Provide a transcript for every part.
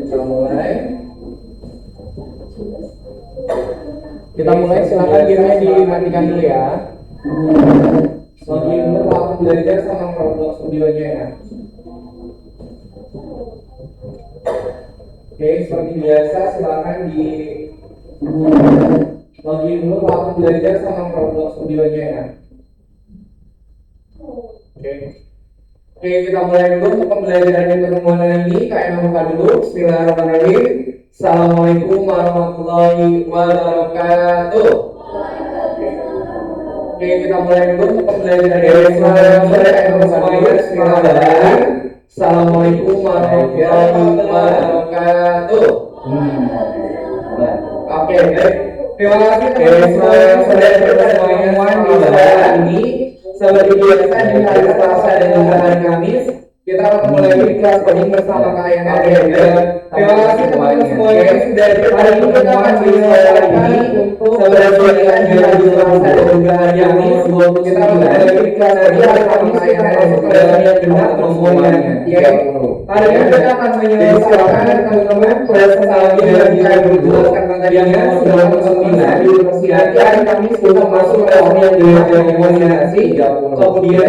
Kita mulai. Silakan gamenya dimatikan dulu ya. Login dulu waktu belajar sama Roblox studionya ya. Oke, seperti biasa silakan di login dulu waktu belajar sama Roblox studionya ya. Oke, kita mulai dulu untuk pembelajaran di pertemuan hari ini. Kalian buka dulu. Bismillahirrahmanirrahim. Assalamualaikum warahmatullahi wabarakatuh. Oke, kita mulai dulu untuk pembelajaran di pertemuan hari ini. Bismillahirrahmanirrahim. Assalamualaikum warahmatullahi wabarakatuh. Oke, baik. Terima kasih teman-teman sudah berpertemuan di hari ini. Seperti biasa di hari Selasa dan juga hari Kamis, kita akan mulai kelas coding bersama kalian. Terima kasih teman-teman semuanya yang sudah berpartisipasi di pertemuan di hari ini. Seperti biasa di hari Selasa dan juga hari Kamis, kita akan mulai kelas coding bersama kalian. Masuk ke dalam yang benar semuanya. Hari ini kita akan menyelesaikan teman-teman proses lagi yang kita jelaskan materinya sudah sembilan di hari Kamis kita masuk ke dalam yang komunikasi. Kemudian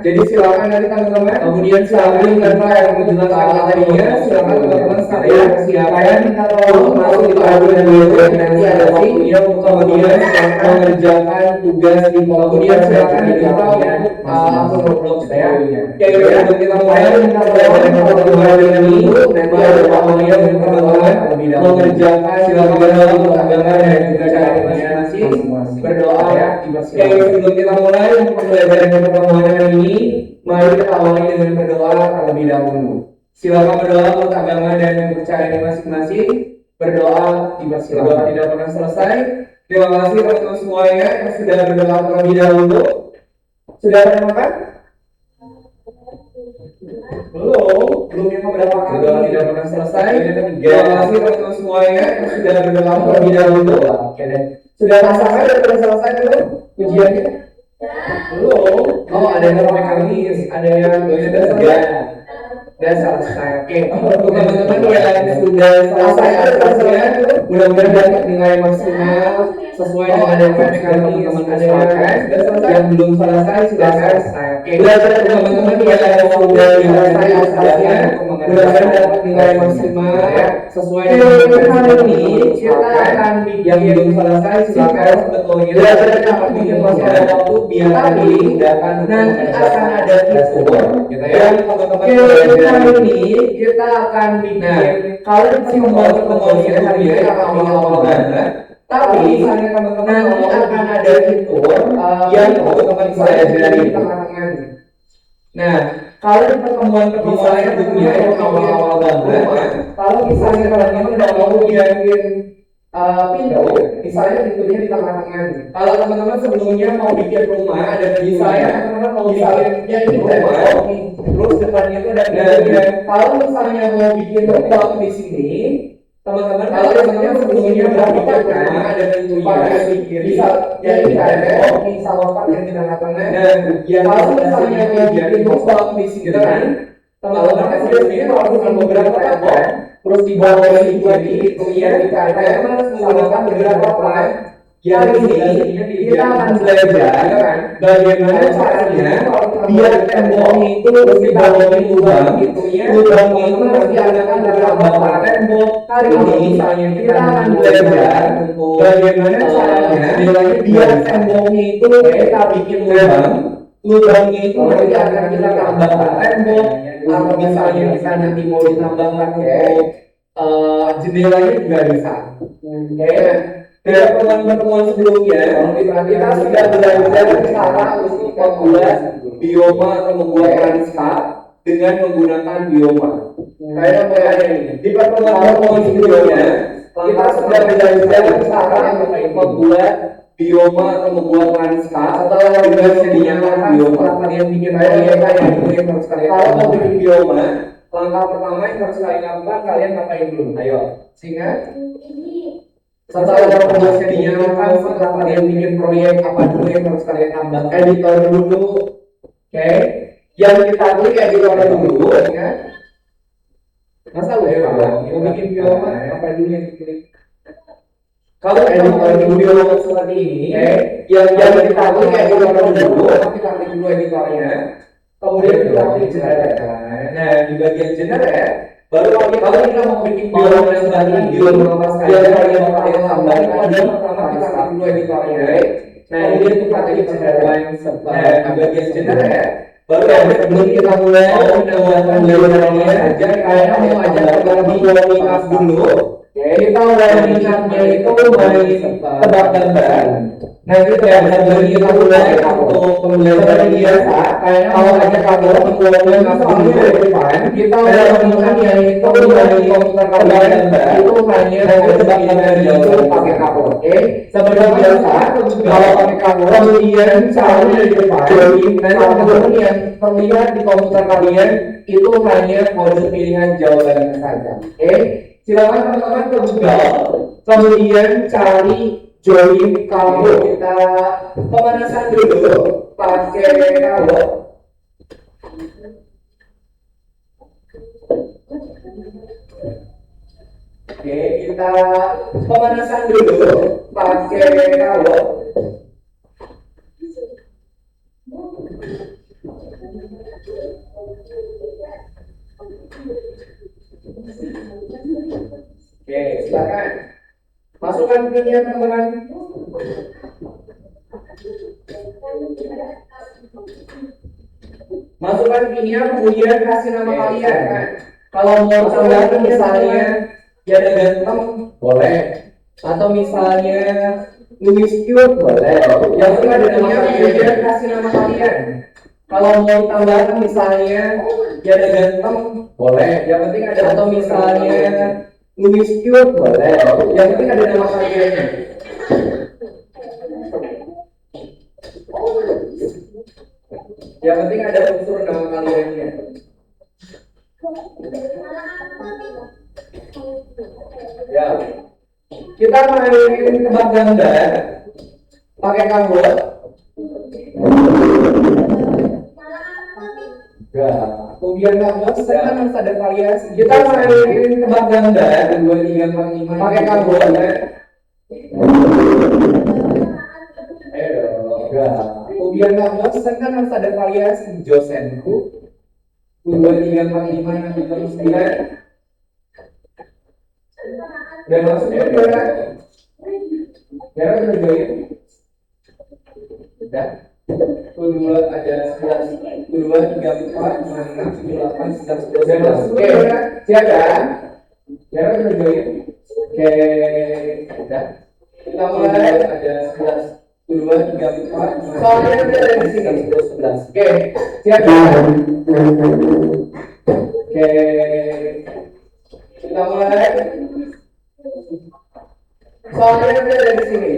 jadi silakan nanti teman-teman. Kemudian silakan tanpa yang menjelaskan materinya silakan teman-teman sekalian silakan masuk di audio dan video nanti ada video kemudian mengerjakan tugas di kemudian silakan diminta untuk akun Roblox ya. Oke, sebelum kita mulai kita belajar ini nanti ada pembagian teman-teman mengerjakan silakan untuk agama dan juga cara imajinasi berdoa ya. Oke, sebelum kita mulai untuk pembelajaran pertemuan hari ini, mari kita awali dengan berdoa terlebih dahulu. Silakan berdoa untuk agama dan kepercayaan masing-masing. Berdoa dipersilakan, tidak pernah selesai. Terima kasih teman-teman semuanya yang sudah berdoa terlebih dahulu. Sudah makan? Belum yang beberapa kali berdoa tidak pernah selesai. Terima kasih teman-teman semuanya yang sudah berdoa terlebih dahulu. Sudah rasakan dan sudah selesai belum ujiannya? Belum. Oh, ada yang sampai Kamis, ada yang sudah selesai. Oke, untuk teman-teman yang sudah selesai adaptasinya, mudah-mudahan dapat nilai maksimal sesuai dengan yang teman-teman usahakan. Yang belum selesai sudah selesai. Oke, belajar teman-teman yang sudah selesai adaptasinya, mudah-mudahan dapat nilai maksimal sesuai dengan hari ini. Kita akan yang belum selesai silakan sebetulnya belajar dapat bikin masih ada waktu biar tadi nanti akan ada fitur gitu ya. Hari ini kita akan bikin kalau masih membuat pertemuan hari ini akan awal banget. Tapi nanti akan ada fitur yang teman-teman saya dari tangan. Nah, kalau di pertemuan misalnya dunia yang awal-awal banget, kalau misalnya kalian udah mau bikin pintu, misalnya pintunya di tengah-tengah. Kalau teman-teman sebelumnya mau bikin rumah, ada misalnya teman-teman mau bikinnya ini rumah, terus depannya itu ada pintunya. Kalau misalnya mau bikin rumah di sini, teman-teman kalau teman-teman sebelumnya mau bikin rumah, ada pintunya, bisa jadi ada misalkan yang di tengah-tengah. Dan kalau misalnya mau bikin rumah di sini kan, teman-teman kan biasanya melakukan beberapa tembok. Terus di bawah ini kemudian kita harus menggunakan beberapa plan. Hari ini kita akan belajar bagaimana caranya biar tembok itu terus di bawah ini lubang itu nanti akan beberapa tembok. Hari ini misalnya kita akan belajar bagaimana caranya biar temboknya itu kita bikin lubangnya itu nanti akan kita tambahkan tembok. Atau misalnya kita nanti mau ditambahkan jendelanya juga bisa. Dari pertemuan sebelumnya kita sudah belajar cara untuk membuat bioma atau membuat lanskap dengan menggunakan bioma. Kayak ada ini di pertemuan sebelumnya kita sudah belajar cara untuk membuat bioma atau membuat lanskap atau dengan menyediakan bioma. Yang bikin yang harus kalian kalau mau bikin bioma, langkah pertama yang harus kalian lakukan, kalian ngapain dulu? Ayo, sehingga setelah proses dinyalakan, setelah kalian bikin proyek apa dulu yang harus kalian tambah? Editor dulu, oke? Yang kita klik editor dulu, ya. Masa lupa? Mau bikin bioma apa dulu yang dipilih? Kalau editor video seperti ini, yang kita tahu kayak editor dulu, kita klik dulu editornya, kemudian kita klik generate. Nah, di bagian generate, baru kalau kita mau bikin video seperti ini, video melepaskan yang tambah, ada pertama kita klik dulu editornya. Nah, ini kita klik generate. Nah, di bagian generate, baru sebelum kita mulai pembelajarannya aja, kayaknya mau ajak kita dulu. Kita mulai minatnya itu mulai tebak gambar. Nah itu ya kita mulai untuk pembelajaran biasa. Kalau ada kamu mulai masuk dari depan, kita mulai minatnya itu mulai komputer tebak gambar. Itu hanya tebak gambar itu pakai kamu. Oke. Seperti biasa, kalau pakai kamu kemudian caranya dari depan. Nanti teman-teman yang terlihat di komputer kalian itu hanya kode pilihan jawabannya saja. Oke. Silakan teman-teman ke Google, kemudian cari join kabel. Kita pemanasan dulu pakai kabel. Oke, kita pemanasan dulu pakai kabel. Oke, silakan. Masukkan pinnya teman-teman. Masukkan pinnya, kemudian kasih nama kalian. Kalau mau tambahkan misalnya Jada Ganteng, boleh. Atau misalnya Louis Cute, boleh. Yang penting ada namanya, kemudian kasih nama kalian. Kalau mau tambahkan misalnya Jada Ganteng, boleh. Yang penting ada, atau misalnya Louis Cute, boleh. Yang penting ada nama kalian. Yang penting ada unsur nama kaliannya. Ya, kita main tebak gambar pakai kabel. Ya, kemudian kabel sekarang harus ada variasi. Kita main tebak gambar 2, 3, 4, 5 pakai kabel. Kemudian kabel sekarang harus ada variasi. Josenku 2, 3, 4, 5, 6, 7, 9. Dan maksudnya ya udah join. Udah. Kedua ada 11, 2, 3, 4, 5, 6, 7, 8, 9, 10. Dan maksudnya siapa? Ya udah join. Oke, udah. Kita mulai ada 11, 2, 3, 4. Soalnya nanti ada di sini 11. Oke, siapa? Oke, kita mulai. Soalnya nanti ada di sini.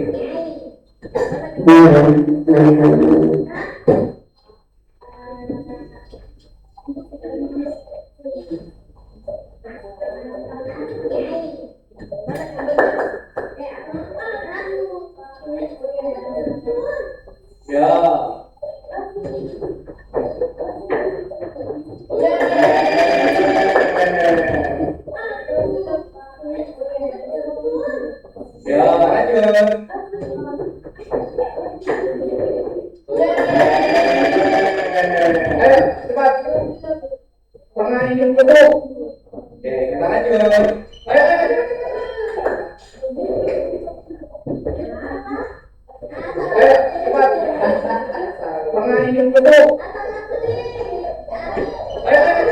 Ya. Ya, lanjut. Ayo, cepat. Tengah ini dulu. Oke, kita lanjut. Ayo, ayo. Ayo, cepat. Tengah ini dulu. Ayo, ayo.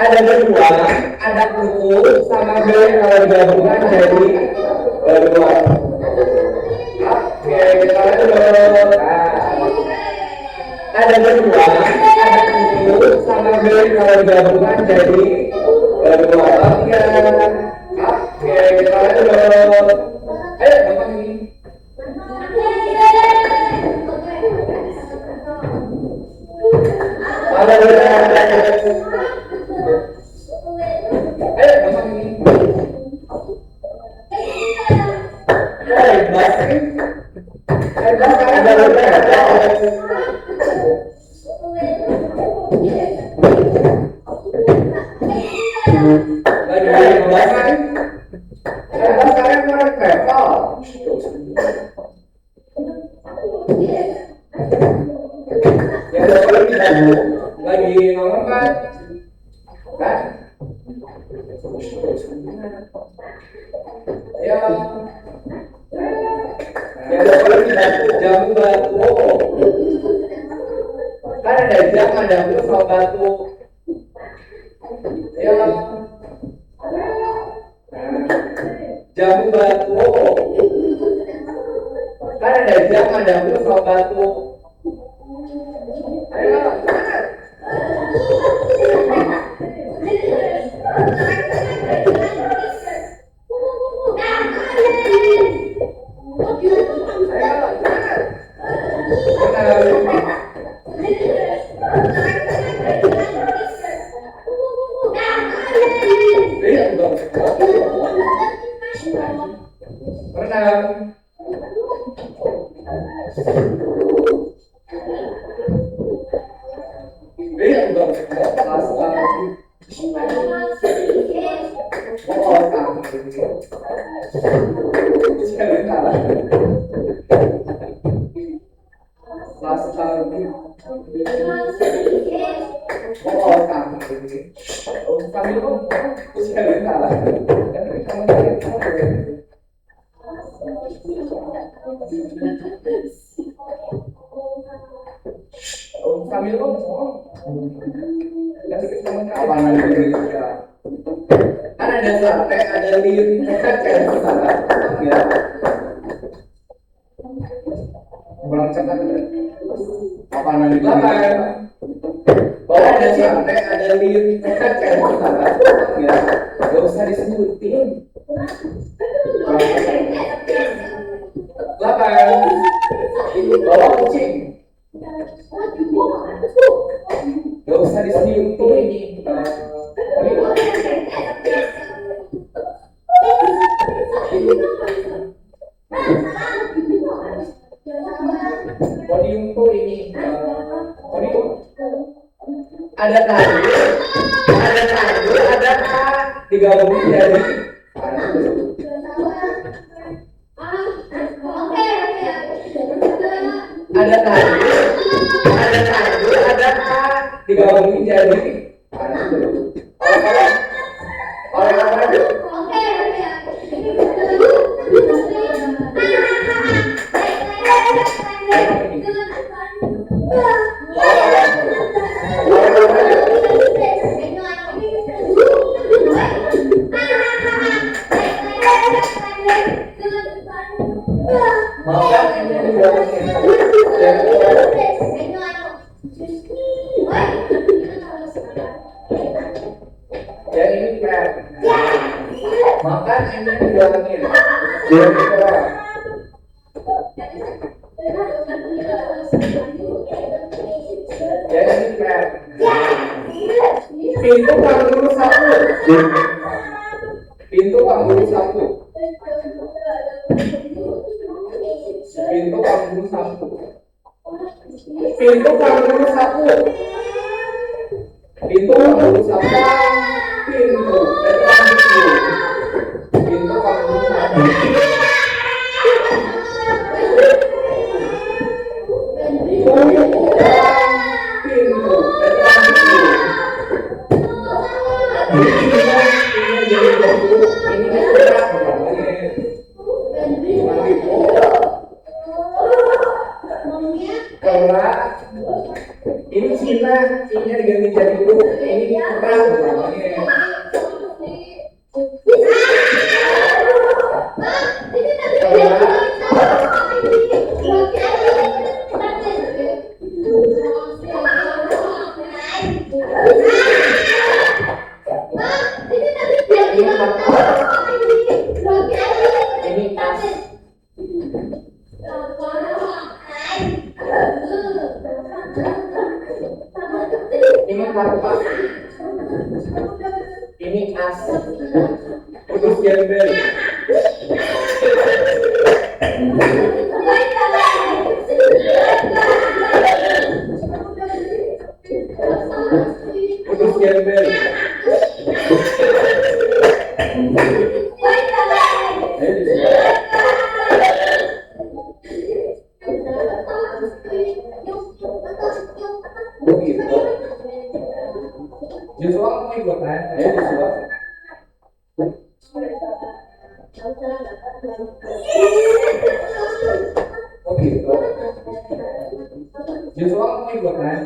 Ada berdua, ada kuku sama B kalau digabungkan jadi berdua. Oke, kita lanjut. Ada berdua, ada kuku sama B kalau digabungkan jadi berdua. Oke, kita lanjut. Ayo, gampang ini. Ada berdua. Ayo, gampang ini. Ada berdua. Lagi pembahasan. Bahas kalian kemarin travel. Ya lagi ngomong kan? Kan? Ya. Ya jamu batu. Kan ada jam, ada sama batu. Ya. Jamu batu. Kan ada jam, ada sama batu. Ayo. Ada sate, ada lirik, kurang cepat. Apa nanti belakang? Kalau ada sate, ada lirik, gak usah disebutin. Belakang, bawa kucing. Gak usah disebutin. Podium tuh ini podium ada tadi ada digabung jadi ada tadi ada digabung jadi makan ini dibilangin jadi pintu kangguru satu pintu kangguru satu pintu kangguru satu pintu kangguru satu pintu kangguru satu pintu pintu kangguru satu ini Cina diganti jadi dulu ini perang ini karpa ini as terus gembel terus gembel kan? Ayo Joshua. Oh gitu. Joshua kamu ikut kan?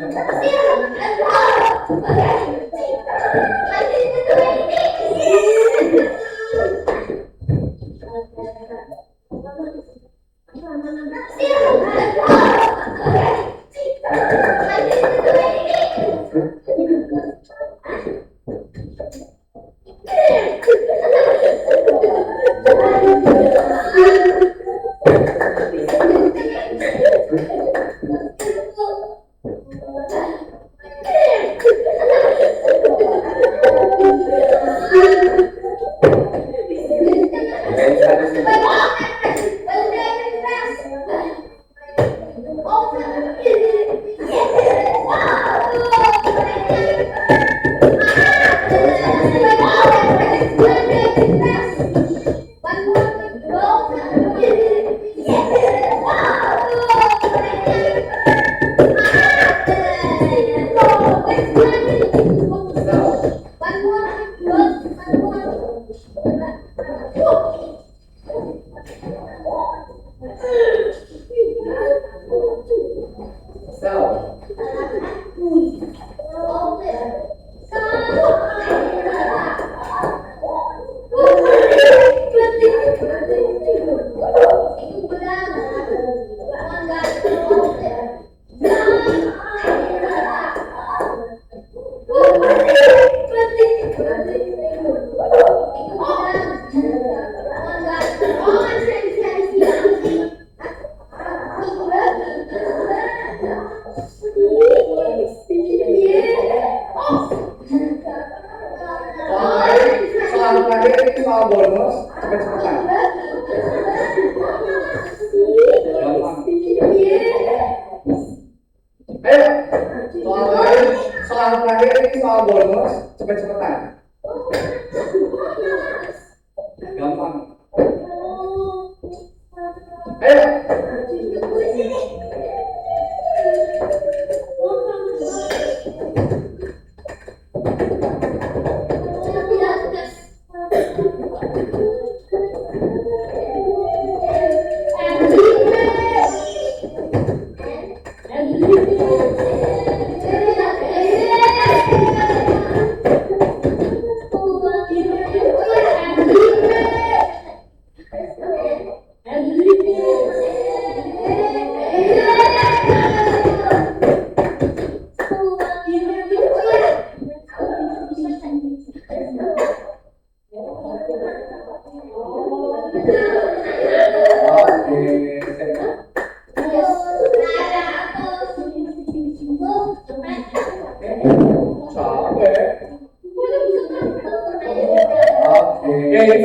Soal terakhir ini soal bonus cepet-cepetan. Ayo, soal terakhir ini soal bonus cepet-cepetan. Gampang. Ayo.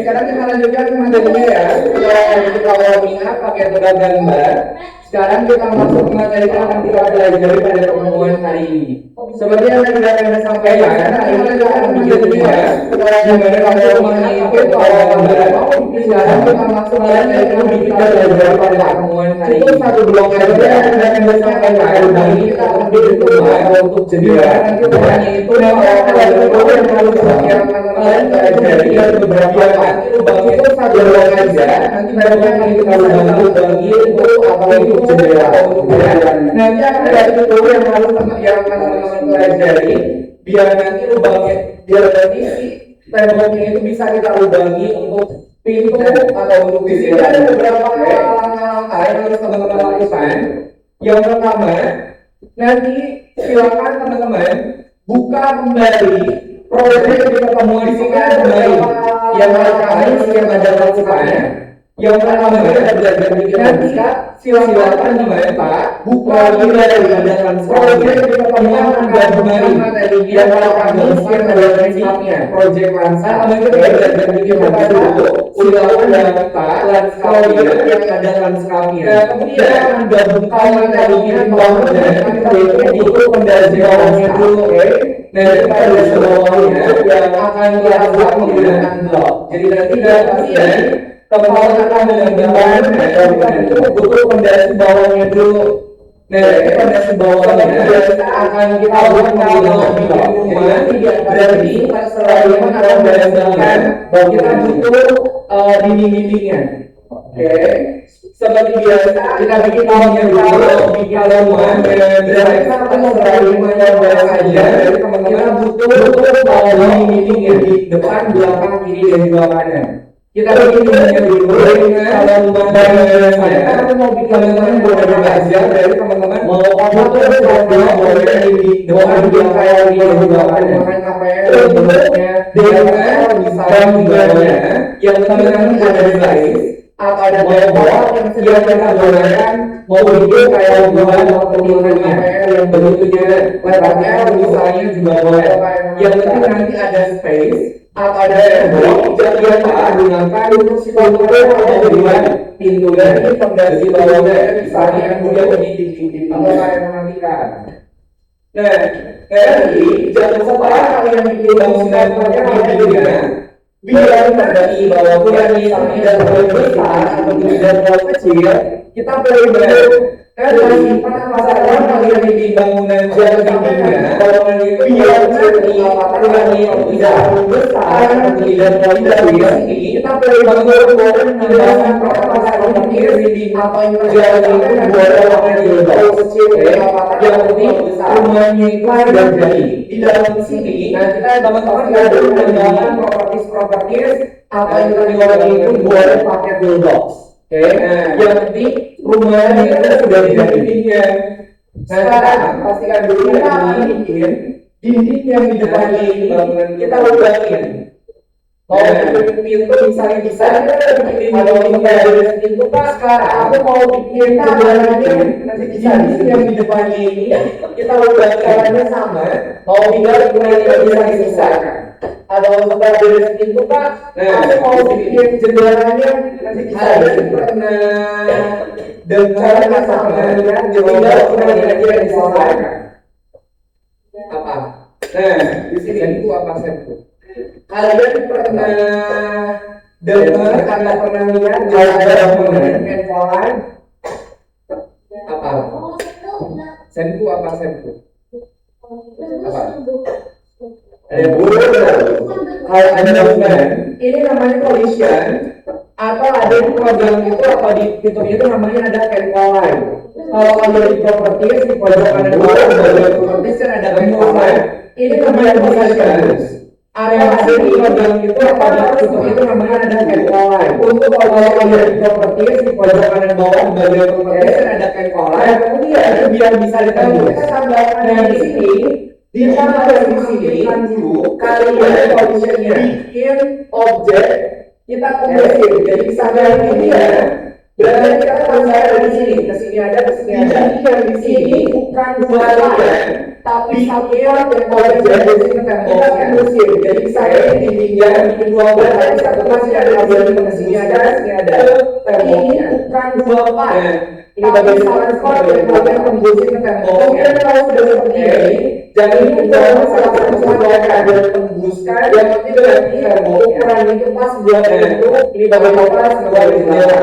Sekarang kita lanjutkan ke materinya ya. Kita minat pakai berat gambar. Sekarang kita masuk ke materi yang akan kita pelajari pada pertemuan hari ini. Seperti yang tadi saya sampaikan, kita akan menjadi ya. Gimana kalau mengikuti pola gambar? Sekarang kita masuk ke materi yang kita pelajari pada pertemuan hari ini. Satu blok saja yang saya sampaikan. Hari ini kita akan untuk jadi nanti hanya itu yang harus kalian pelajari beberapa nanti lubang itu satu blok aja. Nanti barusan kita lubang itu atau itu jendela untuk jalan. Nanti akan ada tutorial yang harus teman-teman pelajari biar nanti lubangnya biar nanti si temboknya itu bisa kita lubangi untuk pintu atau untuk di sini ada beberapa langkah-langkah yang harus teman-teman lakukan. Yang pertama, nanti silakan teman-teman buka kembali proyek yang kita temukan di sini ada beberapa yang ada lakukan. Yang pertama kita belajar bikin nanti silakan dibaca buka kembali proyek yang kita temukan gabungan materi yang kami yang ada prinsipnya proyek lansa kita belajar bikin dulu silakan dibaca proyek yang ada lanskapnya kemudian menggabungkan materi yang bangun dan itu pendasirannya dulu dan kita ada semuanya yang akan kita buat menggunakan blok jadi nanti dan kepala akan menggambarkan itu butuh fondasi bawahnya dulu. Nah, fondasi bawahnya akan kita buat kalau bikin rumah berarti selain akan berdasarkan bahwa kita butuh dinding-dindingnya. Oke, seperti biasa kita bikin rumahnya dulu, bikin rumah berarti kita selain mencoba saja kita butuh dinding-dindingnya di depan, belakang, kiri dan juga kanan. Kita bikin rumahnya dulu kalau rumah saya mau bikin teman-teman boleh belajar dari teman-teman mau foto boleh di depan dia kayak dia juga makan KPR bentuknya dengan misalnya tinggalnya yang teman-teman ada device atau ada bawah yang sedang kita gunakan mau bikin kayak buat penggunaan KPR yang bentuknya lebarnya misalnya juga boleh yang penting nanti ada space atau ada tembok yang kita gunakan untuk si komputer ada di pintu dari fondasi bawahnya misalnya yang mulia pendidik atau kayak menantikan. Nah, jadi jangan lupa kalian bikin bangunan dindingnya biar fondasi bawahnya misalnya tidak terlalu besar atau tidak terlalu kecil kita boleh bentuk masalah kalian bikin bangunan dindingnya bangunan itu biar seperti kalian tidak terlalu besar atau tidak terlalu kecil kita boleh bangun dengan masalah dinding atau yang terjadi itu buat orang yang kecil yang penting rumahnya itu ada jadi di dalam sini nah kita teman-teman ada pengembangan properties atau yang terjadi itu buat pakai bulldogs. Oke, yang penting rumahnya itu sudah tidak dindingnya. Sekarang pastikan dulu kita akan bikin dinding yang di depan ini bangunan kita lubahin. Mau bikin pintu misalnya bisa kalau kita ada pintu Pak sekarang aku mau bikin jalannya nanti bisa yang di depan ini kita lubahin jalannya sama mau tinggal ukurannya bisa atau setelah dari pintu Pak aku mau bikin jendelanya nanti bisa karena dan cara sama tinggal ukurannya aja yang disesuaikan apa di sini itu apa sentuh kalian pernah dengar karena pernah lihat jalan dengan polan apa sentuh apa sentuh apa ada kalau ada ini namanya collision atau ada di program itu atau di fitur itu namanya ada canpolan. Kalau ada di properties di pojok kanan bawah bagian properties kan ada canpolan. Ini namanya collision. Area ada di program itu atau di fitur itu namanya ada canpolan. Untuk kalau ada di properties di pojok kanan bawah bagian properties kan ada canpolan. Kemudian biar bisa ditembus kita tambahkan di sini. Di sana ada di sini dulu kalian collisionnya bikin objek kita kompresin jadi bisa dari ini ya berarti kita tambah dari sini ke sini ada ke sini ada yang di sini bukan dua line tapi satu yang boleh jadi sini kita kompresin jadi bisa dari dindingnya bikin dua line satu masih ada ke sini ada ke sini ada ini bukan dua line ini bagian salah skor yang boleh tembusin ke tembok mungkin kalau sudah seperti ini jadi ini dalam salah satu sebuah keadaan tembuskan yang penting berarti ukuran itu pas buat bentuk ini bagian atas buat jendela.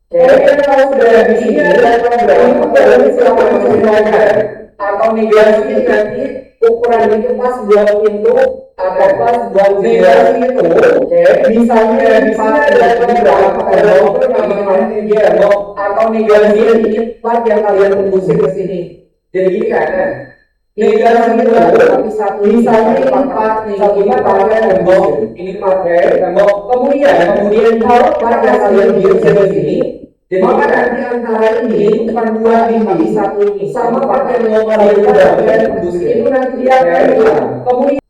Oke, kalau sudah di sini ada program ini silakan menyesuaikan atau negasi nanti ukuran itu pas buat pintu atau pas buat negasi itu. Oke, misalnya di sini ada program atau namanya dia atau negasi ini pas yang kalian tembusin ke sini. Jadi gini kan? Negasi itu tapi satu misalnya empat nih ini pakai tembok ini pakai tembok kemudian kalau pada kalian bikin di sini jadi maka nanti antara ini bukan dua ini satu ini sama pakai nomor yang dan itu nanti dia kayak kemudian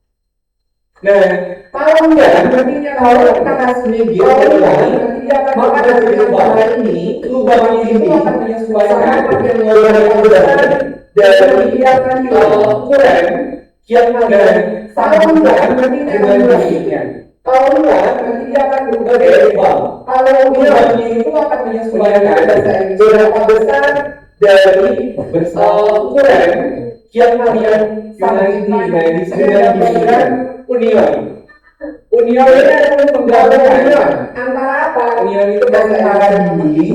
nah kalau enggak nantinya kalau kita kasih media nanti dia akan maka dari antara ini lubang ini akan menyesuaikan pakai nomor yang besar dan dia akan ukuran yang ada sama enggak nanti dengan hasilnya kalau enggak nanti dia akan berubah dari bang kalau dia itu akan menyesuaikan berapa besar dari ukuran yang kalian sangat di sini dengan union ini adalah penggabungan antara apa union itu antara dinding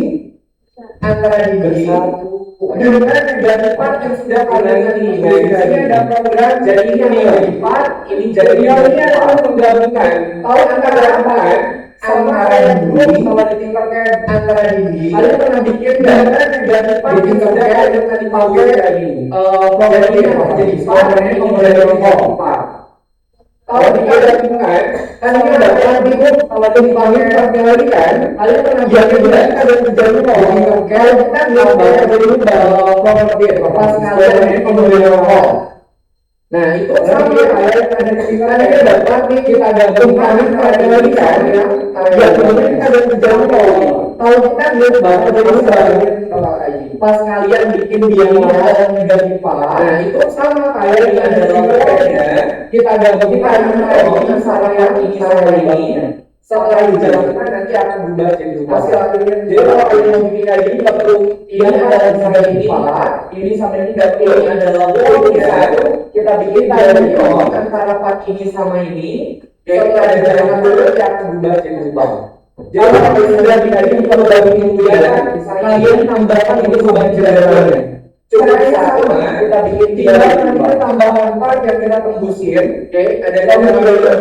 antara dinding dengan negatif part yang sudah kalian tadi. Ini ada program jadi ini part, ini jadi ini adalah menggabungkan. Kalau antara apa kan? Antara dulu kalau ditingkatkan antara ini. Kalian pernah bikin dengan negatif part yang sudah kalian tadi pakai lagi. Program ini jadi part ini menjadi part. Kalau digabungkan, kan ini ada yang bingung kalau dipanggil pakai lagi kan, kalian pernah bikin juga ada terjadi kalau kita nggak bayar jadi properti pas kalian ini kemudian nah itu sama kayak ada kita dapat nih kita gabungkan pakai lagi kan, ya kemudian kita ada terjadi kalau kita nggak bayar jadi pas kalian bikin dia ada negatif nah itu sama kayak di ada kita gabungkan sama yang ini sama ini setelah dijalankan nanti akan berubah jadi hasil akhirnya. Jadi kalau kalian bikin kayak gini nggak perlu ini adalah sama ini sama ini nggak perlu ini adalah kita bikin tadi antara part ini sama ini setelah dijalankan dulu nanti akan berubah jadi lubang. Jadi kalau kalian sudah bikin kalau gabungin kemudian kalian tambahkan ini lubang jalannya. Cuma sama kita bikin tinggal nanti tambahan part yang kita tembusin, oke? Ada yang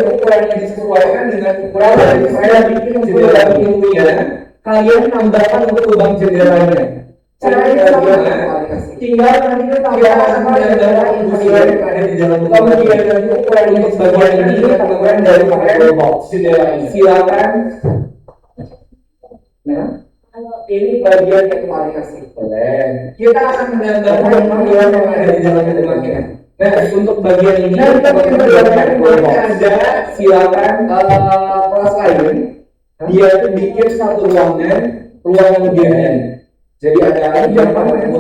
ukurannya disesuaikan dengan ukuran yang saya bikin jendela pintunya. Kalian tambahkan untuk lubang jendelanya. Caranya sama, tinggal nanti kita tambahkan part yang tembusin ada di dalam kemudian ukuran untuk bagian ini ukuran dari pakai box jendela ini. Silakan. Nah. Ini bagian yang paling asik. Kita akan menggambarkan bagian yang ada di dalam rumahnya. Nah, untuk bagian ini kita menggambarkan ada silakan kelas lain. Dia itu bikin satu ruangan bagian. Jadi ada yang paling ada itu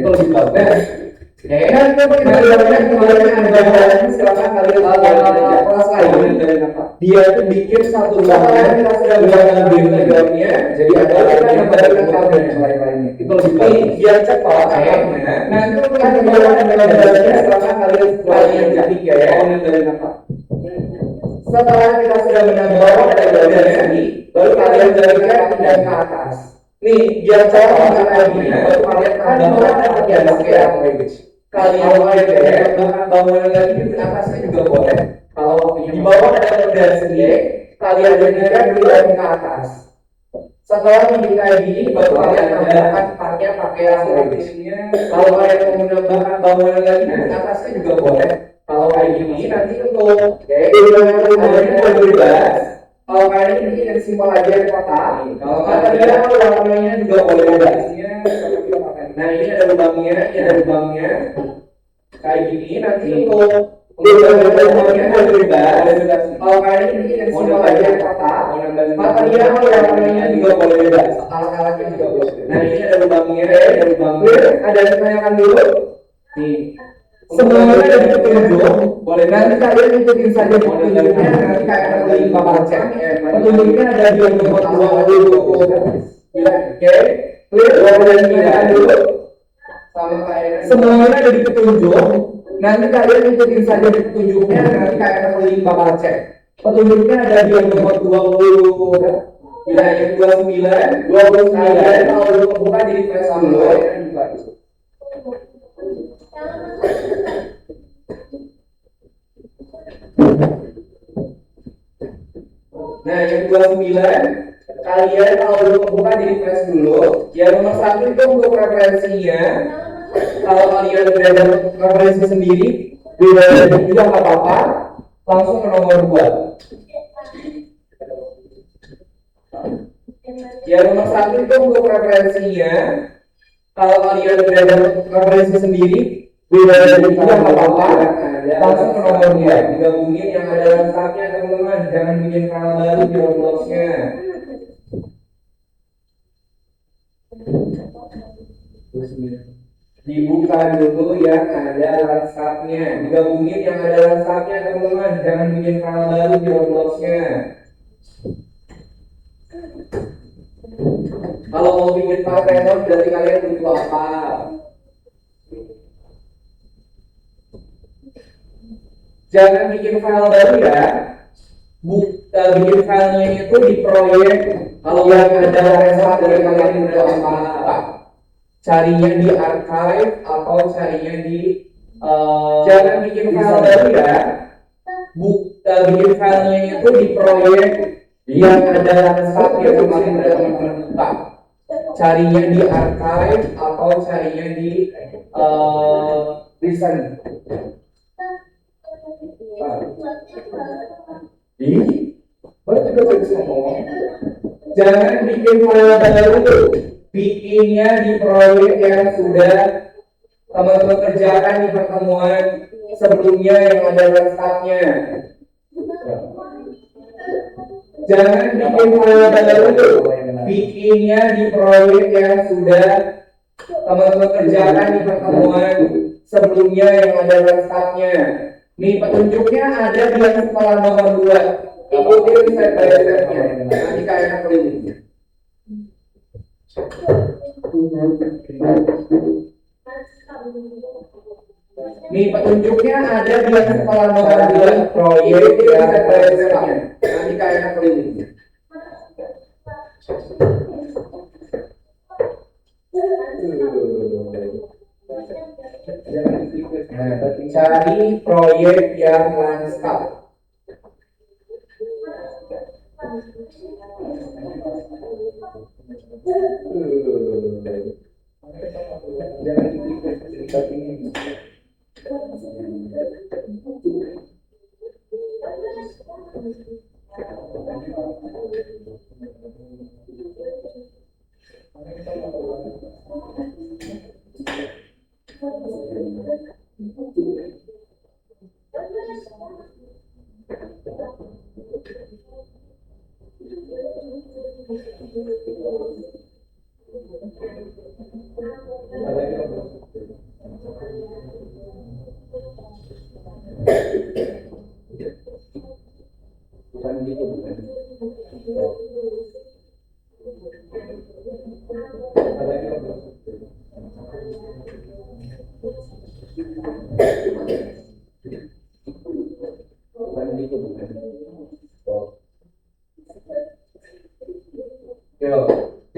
lebih bagus. Dan kemudian kemarin ada silakan kalian kelas lain. Dia itu bikin satu ruangan bagiannya. Jadi ada yang pada yang lain-lainnya. Itu lebih baik. Biar cepat. Nah itu kan silakan kalian jadi ya. Setelah kita sudah menambah ada bagian ini, baru kalian jadikan dan ke atas. Nih biar cepat baru kalian tambahkan bagian language. Kalian bahkan bangunan lagi di atasnya juga boleh. Kalau di bawah ada fondasi, kalian jadikan dulu ke atas. Setelah bikin kayak gini, baru kalian tambahkan partnya pakai language. Kalau kalian mau menambahkan bangunan lagi di atasnya juga boleh. Kalau kayak gini nanti untuk kalian bebas. Kalau kalian ini yang simpel aja di kotak. Kalau kalian warnanya juga boleh bebas. Nah ini ada lubangnya, kayak gini nanti untuk lubangnya bebas. Kalau kalian ini yang simpel aja di kotak. Kalian warnanya juga boleh bebas. Alat-alatnya juga boleh. Nah ini ada lubangnya. Ada yang ditanyakan dulu. Nih. Semuanya ada di petunjuk, boleh nanti kalian ikutin saja petunjuknya, nanti kalian link bakal cek. Petunjuknya ada di nomor 20. Oke, clear? Boleh ditanyakan dulu. Sama kayak semuanya ada di petunjuk, nanti kalian ikutin saja petunjuknya, nanti kalian link bakal cek. Petunjuknya ada di nomor 20. Bila yang 29, kalau belum kebuka jadi press dulu. Nah yang 29 kalian kalau belum kebuka di refresh dulu. Yang nomor 1 itu untuk referensinya. Kalau kalian berada referensi sendiri beda juga nggak apa-apa, langsung ke nomor 2. Yang nomor 1 itu untuk referensinya. Kalau kalian berada referensi sendiri beda juga nggak apa-apa, langsung ke nomor 2. Digabungin yang ada lanskapnya teman-teman, jangan bikin file baru di Roblox-nya. Dibuka dulu yang ada lanskapnya, digabungin yang ada lanskapnya teman-teman, jangan bikin file baru di Roblox-nya. Kalau mau bikin file random berarti kalian butuh apa? Jangan bikin file baru ya. Bikin filenya itu di proyek. Kalau yang ada result dari kalian udah apa? carinya di archive atau carinya di jangan bikin file baru ya. Bikin filenya itu di proyek yang ada lanskap yang kemarin udah teman-teman buka. Carinya di archive atau carinya di desain. Baru juga bisa ngomong. Jangan bikin file baru, bikinnya di proyek yang sudah teman-teman kerjakan di pertemuan sebelumnya yang ada lanskapnya. Jangan bikin file baru, bikinnya di proyek yang sudah teman-teman kerjakan di pertemuan sebelumnya yang ada lanskapnya. Nih petunjuknya ada di setelah nomor 2. Ikutin step by step-nya. Nanti kalian keliling. Nih petunjuknya ada di setelah nomor 2 proyek yang step by step-nya. Nanti kalian keliling. Cari proyek yang lanskap.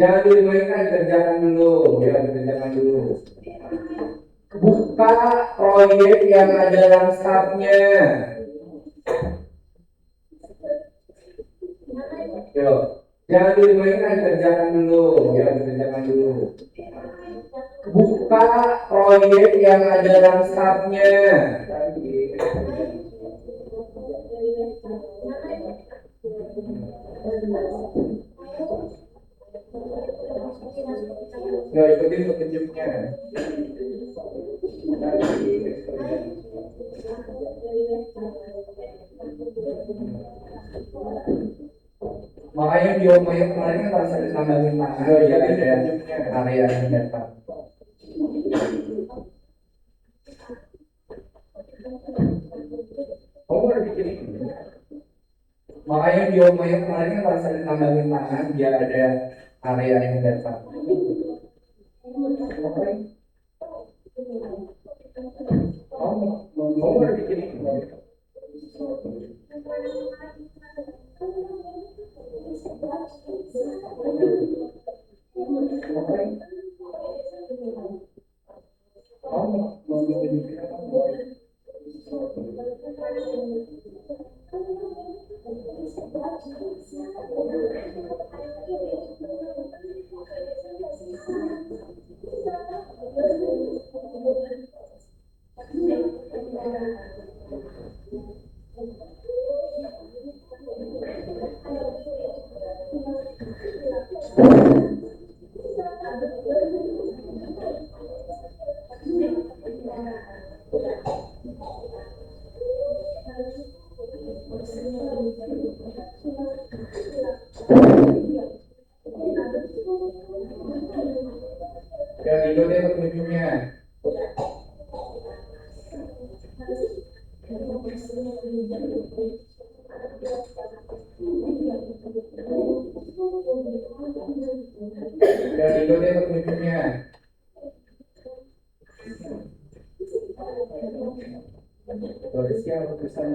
Jangan dimainkan, kerjakan dulu, kerjakan dulu. Buka proyek yang ada lanskapnya. Jangan dimainkan, kerjakan dulu, kerjakan dulu. Buka proyek yang ada lanskapnya. Nggak ikutin petunjuknya. Makanya di Omoyo kemarin kan harus ada tambahin tangan. Oh iya, ada area yang datang. Kamu udah bikin ini. Makanya di Omoyo kemarin kan harus ada tambahin tangan biar ada area yang datang. Kamu udah bikin ini. Dan itu dia petunjuknya. Dan itu dia petunjuknya. Terus yang tulisan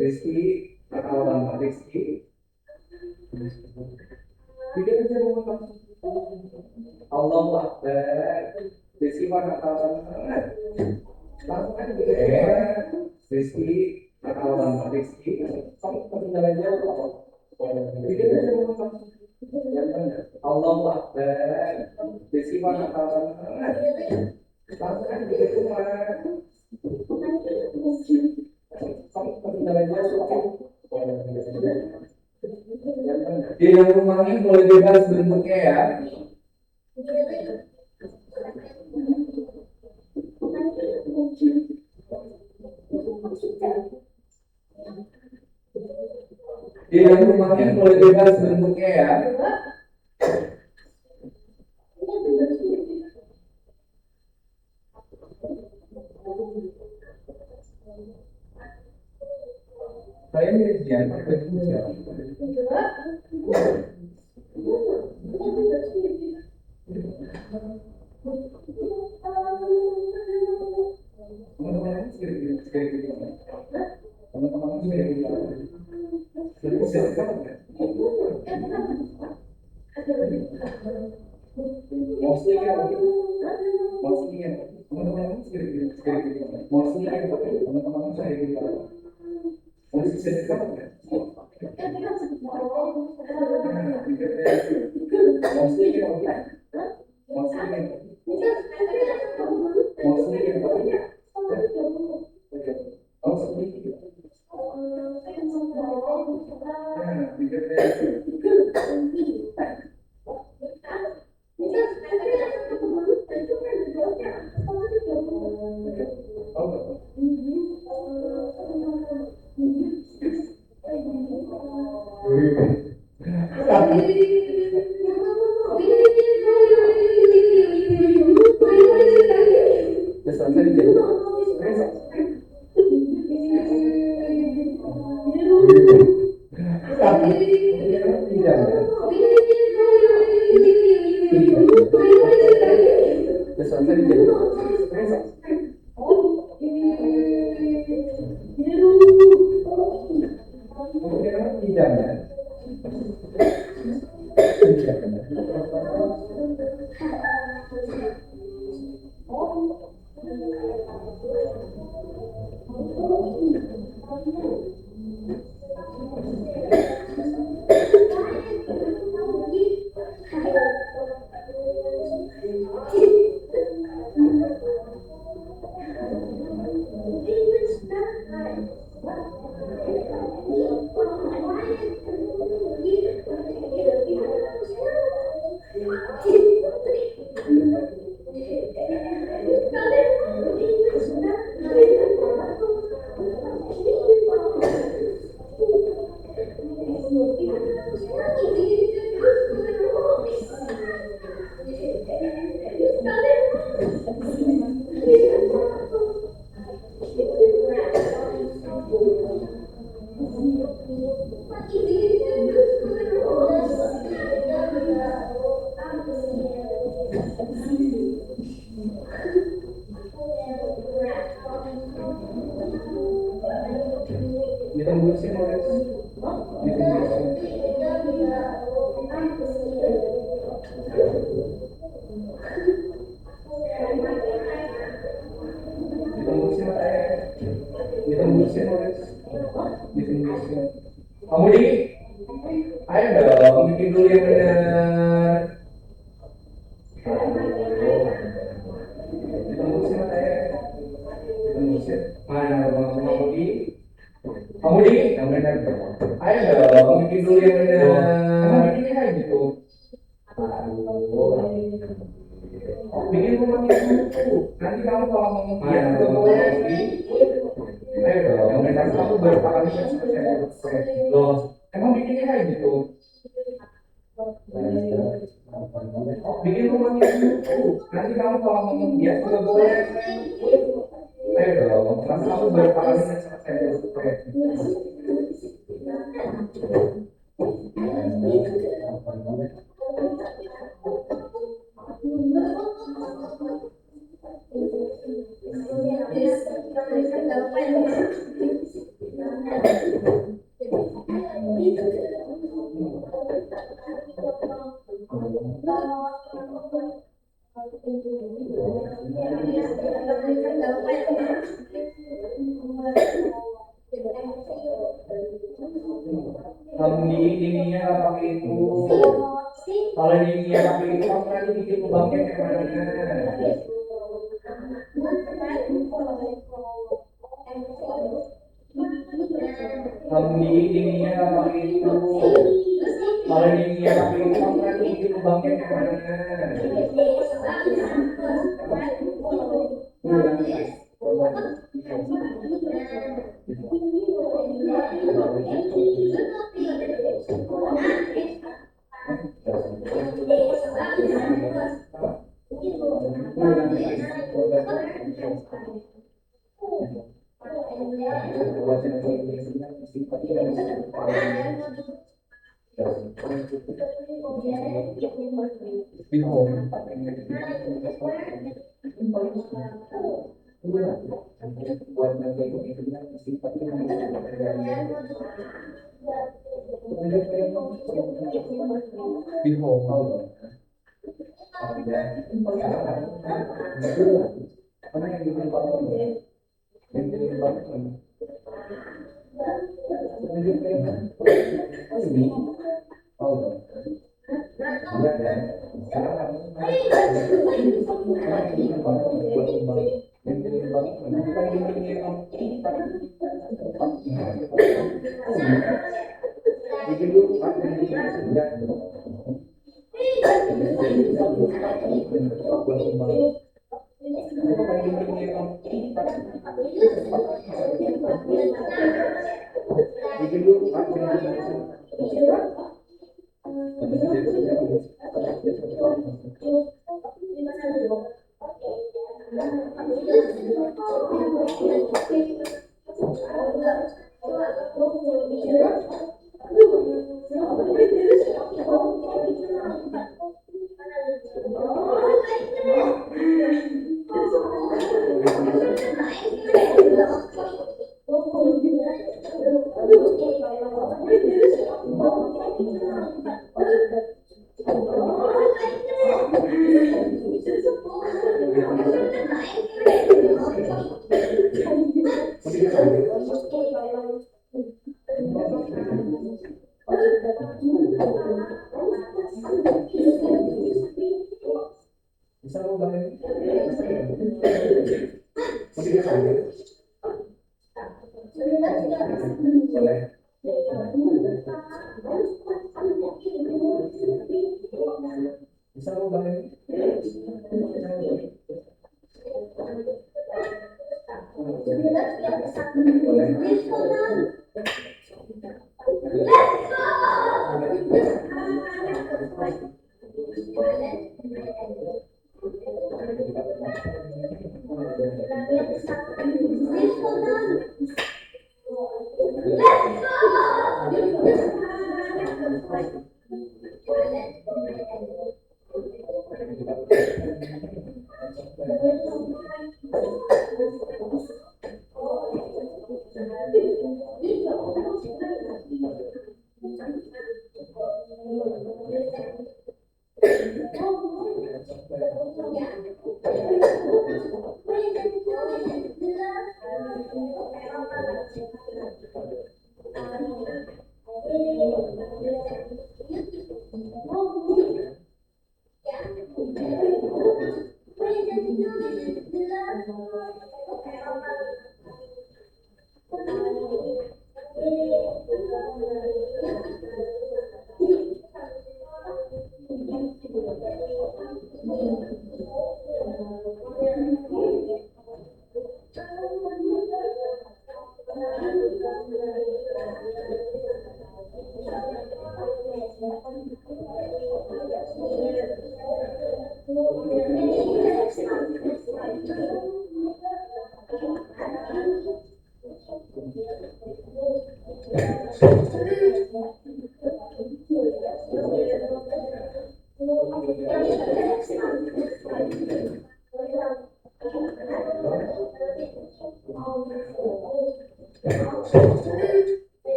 Rizky, Bang Rizky, tidak bisa ngomong. Allahu Akbar. Rizky mana kawan? Langsung aja gitu. Rizky, Bang Rizky, kamu ketinggalan jauh apa? Tidak bisa ngomong. Allahu Akbar. Rizky mana kawan? Langsung aja gitu. Di yang rumahnya boleh bebas bentuknya ya. Di yang rumahnya boleh bebas bentuknya ya. Saya ini dia Ditembusin oleh ditembusin. Ditembusin katanya. Ditembusin oleh ditembusin. Kamu di, ayo dong, bikin dulu yang benar. Ditembusin katanya. Ditembusin. Mana kamu di? Kamu di, yang benar. Ayo dong, bikin dulu yang benar. Kamu bikinnya kayak gitu. Bikin rumah dulu. Nanti kamu kalau ngomong dia juga boleh. Ayo dong, yang benar kamu berpakai seperti loh. Emang bikinnya kayak gitu. Bikin rumah dulu. Nanti kamu kalau ngomong dia juga boleh. Ayo dong, nanti kamu berpakai seperti kalau di ininya nggak pakai itu. Kalau di ininya pakai itu, kamu nanti bikin lubangnya kayak mana? Kalau di ininya nggak pakai itu. Kalau di ininya pakai itu, kamu nanti bikin lubangnya kayak mana?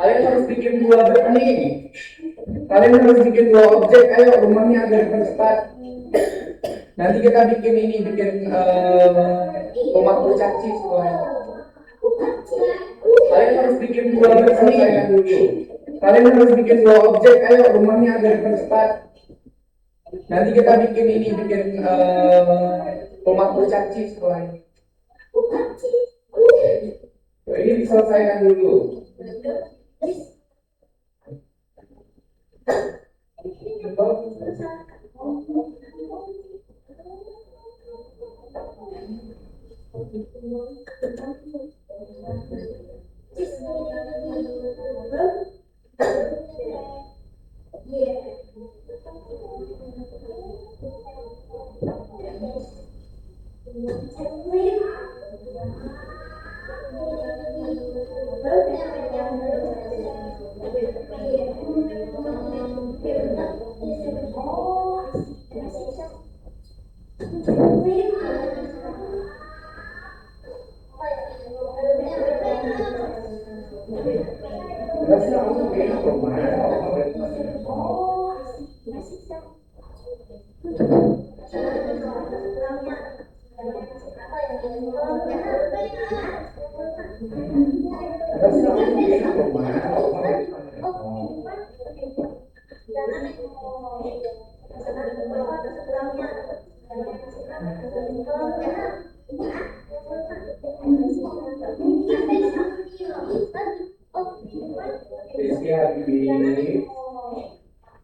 Kalian harus bikin dua nih. Kalian harus bikin dua objek. Ayo rumahnya agar cepat. Nanti kita bikin ini, bikin rumah kurcaci semuanya. Kalian harus bikin dua selesaikan dulu. Kalian harus bikin dua objek. Ayo rumahnya agar cepat. Nanti kita bikin ini, bikin rumah kurcaci semuanya. Ini diselesaikan dulu.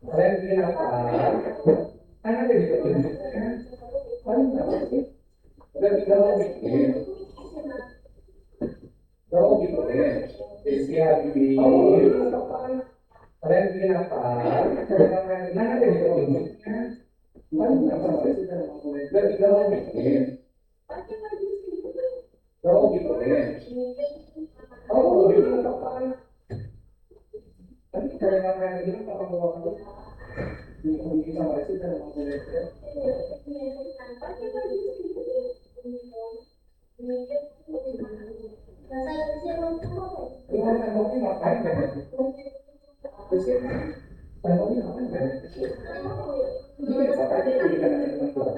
Kalian bikin apa? Kan ada di petunjuknya. Kalian apa sih? Udah tinggal bikin. Kalau gitu ya, Kalian bikin apa? Mana ada di bentuknya? Mana apa sudah kalau bikin? Kalau bikin, oh bikin apa? Tapi kalian bikin apa? Bikin sama sudah temboknya ngapain ya? Terus temboknya ngapain ya? Ini apa aja yang dikatakan tembok?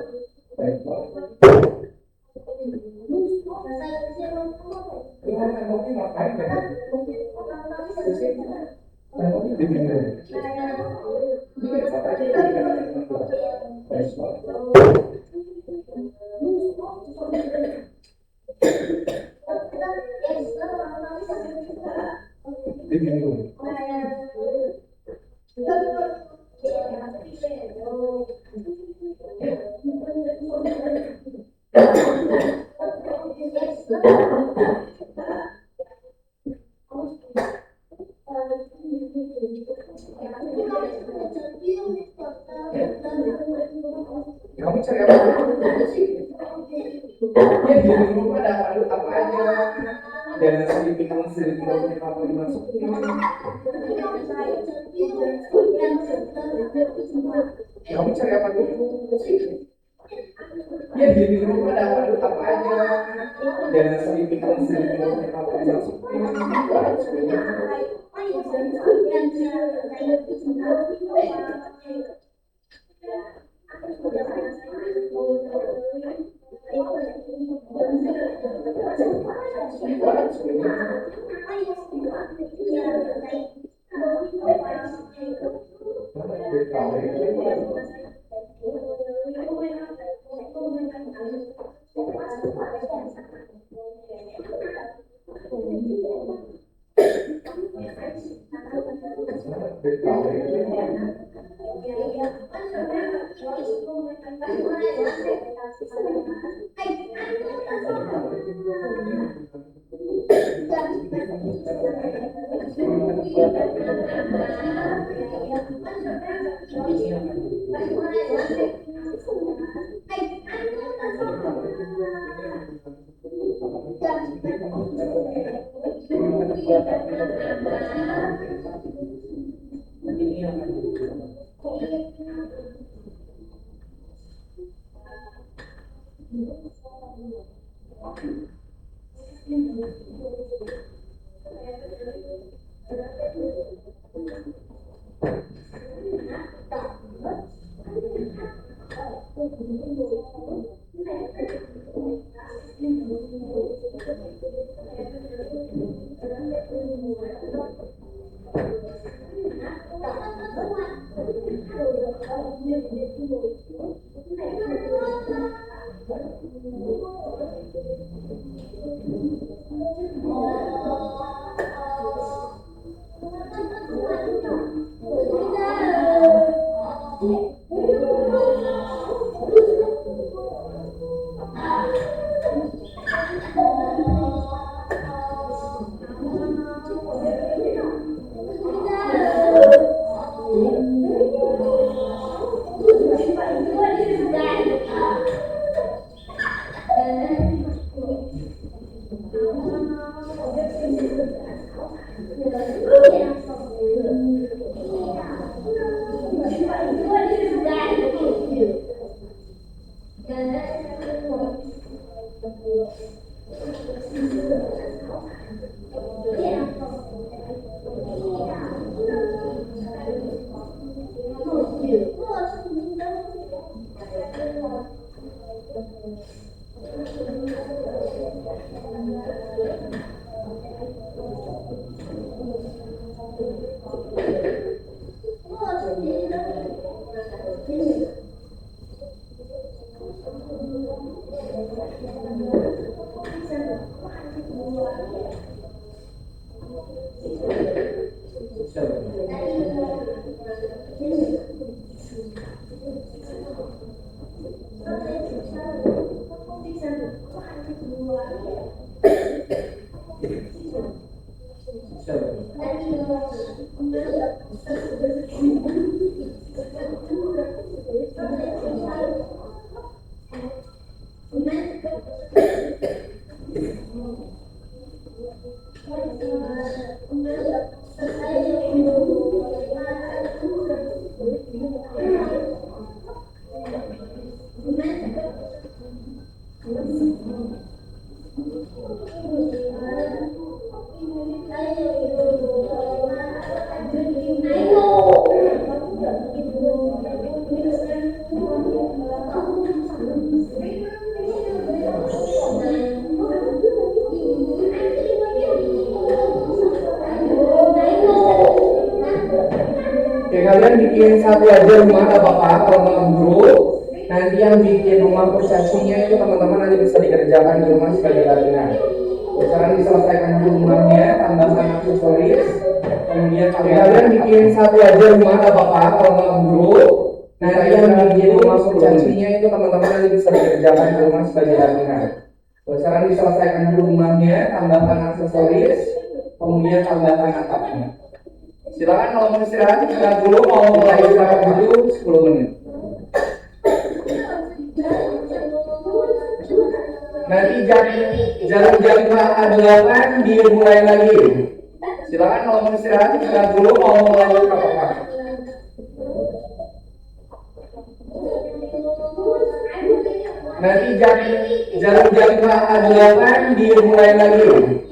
Temboknya ngapain ya? Terus temboknya dibikin. Ini apa aja yang dikatakan tembok? Dibikin. Kamu cari apa? Ya di rumah ada apa aja. Jangan sedikit apa dimasukin. Kamu cari apa dulu? Ya di rumah ada apa aja. Jangan sedikit apa dimasukin. Oke, kalian bikin satu aja rumah gak apa-apa kalau nggak guru. Nanti yang bikin rumah kursiasinya itu teman-teman nanti bisa dikerjakan di rumah sebagai latihan. Sekarang diselesaikan dulu rumahnya, tambahkan aksesoris. Kemudian kalian bikin satu aja rumah gak apa-apa kalau nggak guru. Nanti yang bikin rumah kursiasinya itu teman-teman nanti bisa dikerjakan di rumah sebagai latihan. Sekarang diselesaikan dulu rumahnya, tambahkan aksesoris. Kemudian tambahkan atapnya. Silakan kalau mau istirahat istirahat dulu, mau mulai istirahat dulu 10 menit. Nanti jam setengah 8 dimulai lagi. Silakan kalau mau istirahat istirahat dulu, mau mulai apa-apa. Nanti jam setengah 8 dimulai lagi.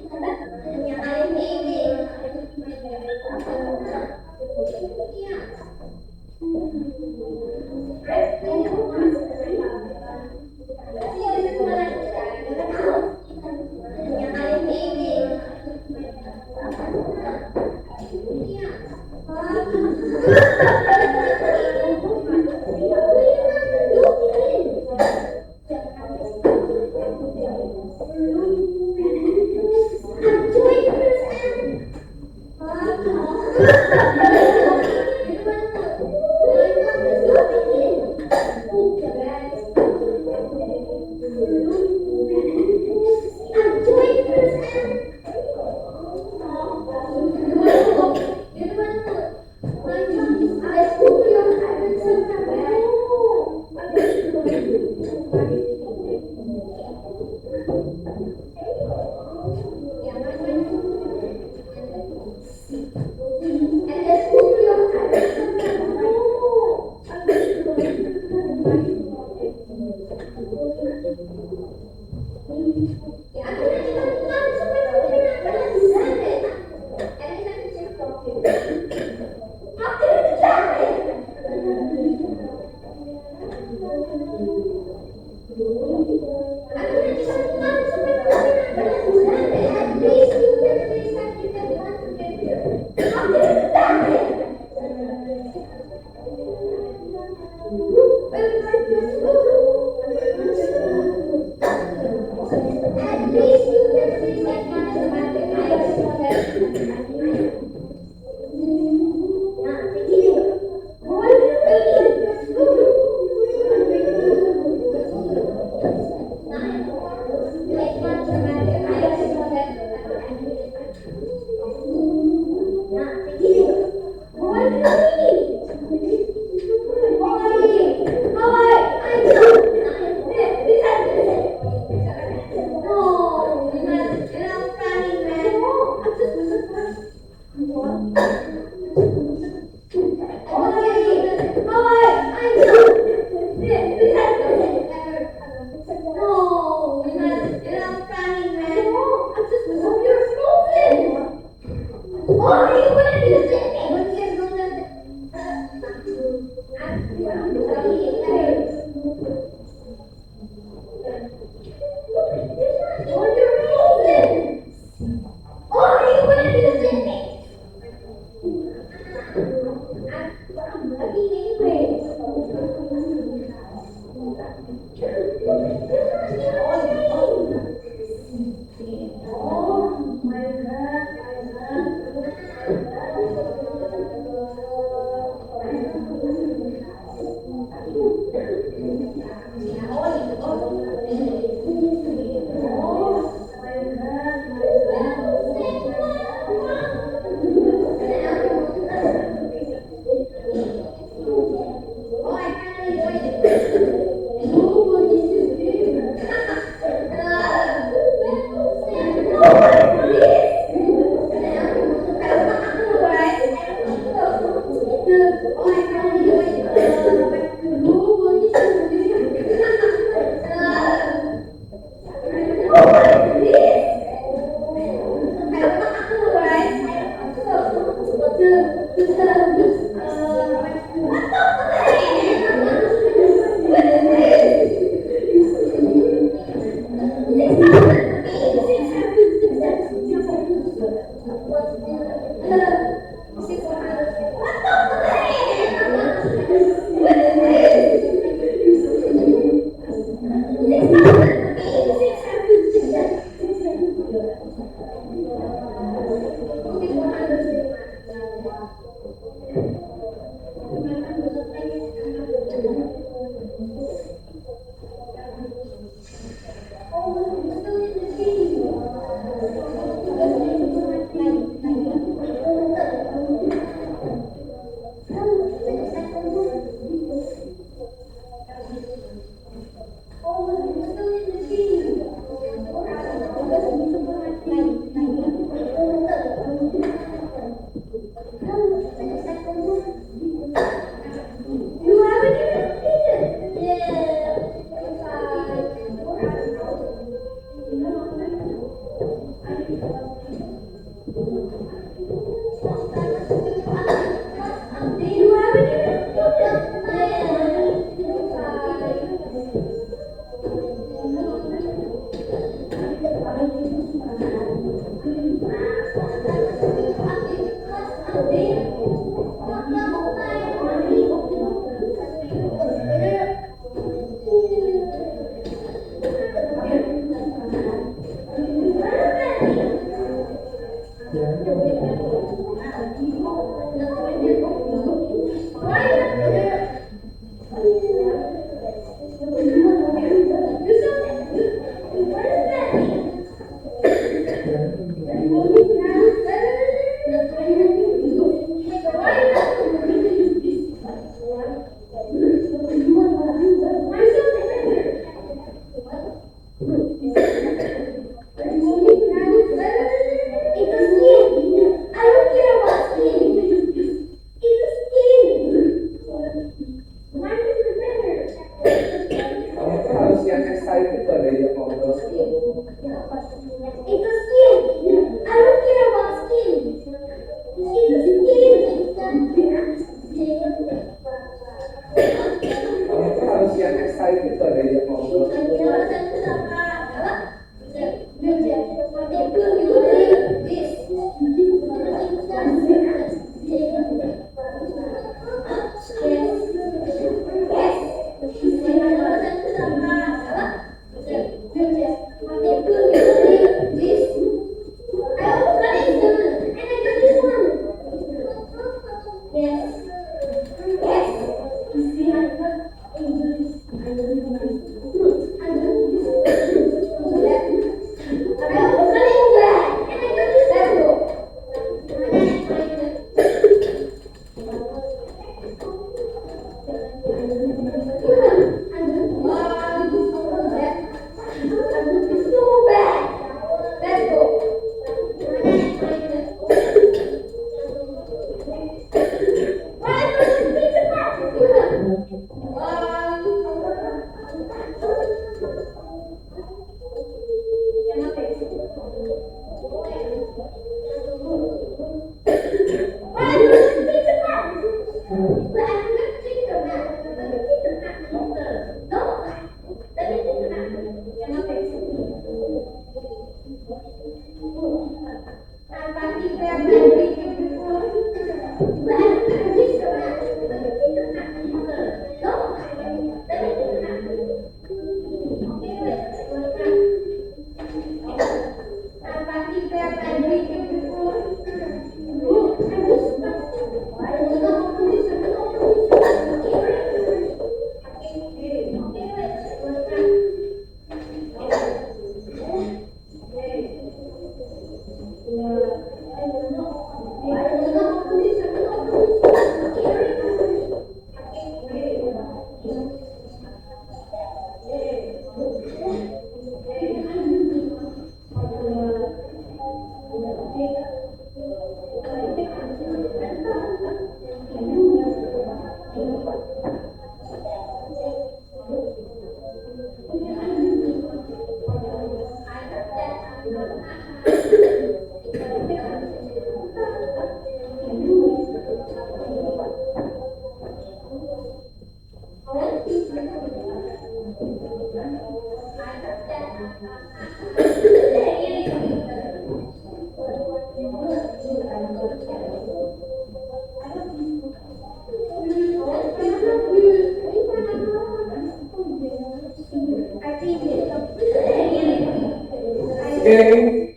Oke,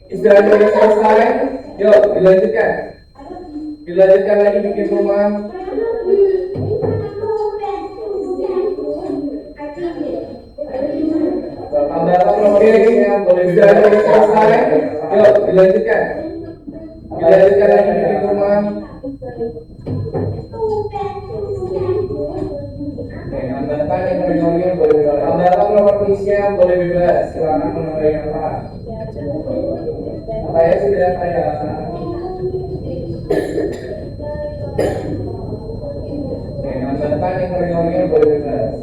istirahatnya udah selesai. Yuk, dilanjutkan. Dilanjutkan lagi bikin rumah. Oke, istirahatnya udah selesai. Yuk, dilanjutkan. Dilanjutkan lagi bikin rumah. Tambahkan yang memorinya boleh bebas. Tambahkan nomor isinya boleh bebas. Silakan menambah yang apa? Saya sudah saya. Tambahkan yang memorinya boleh bebas.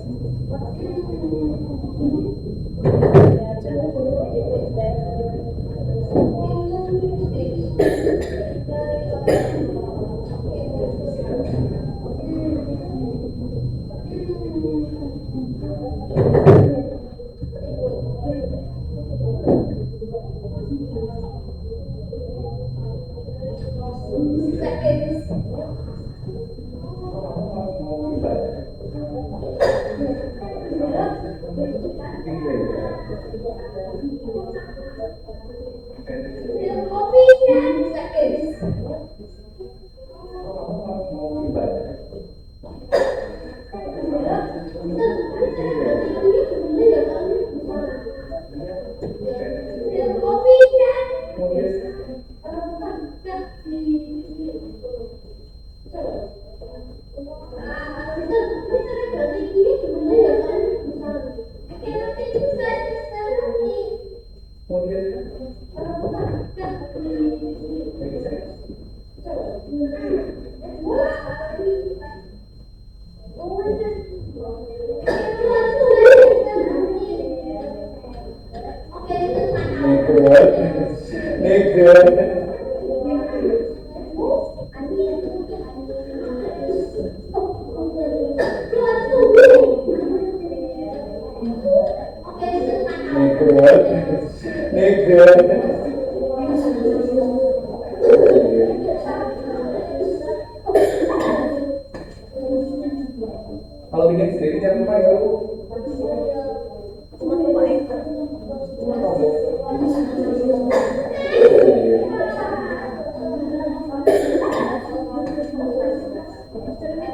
Kalau bikin sendiri jangan lupa ya.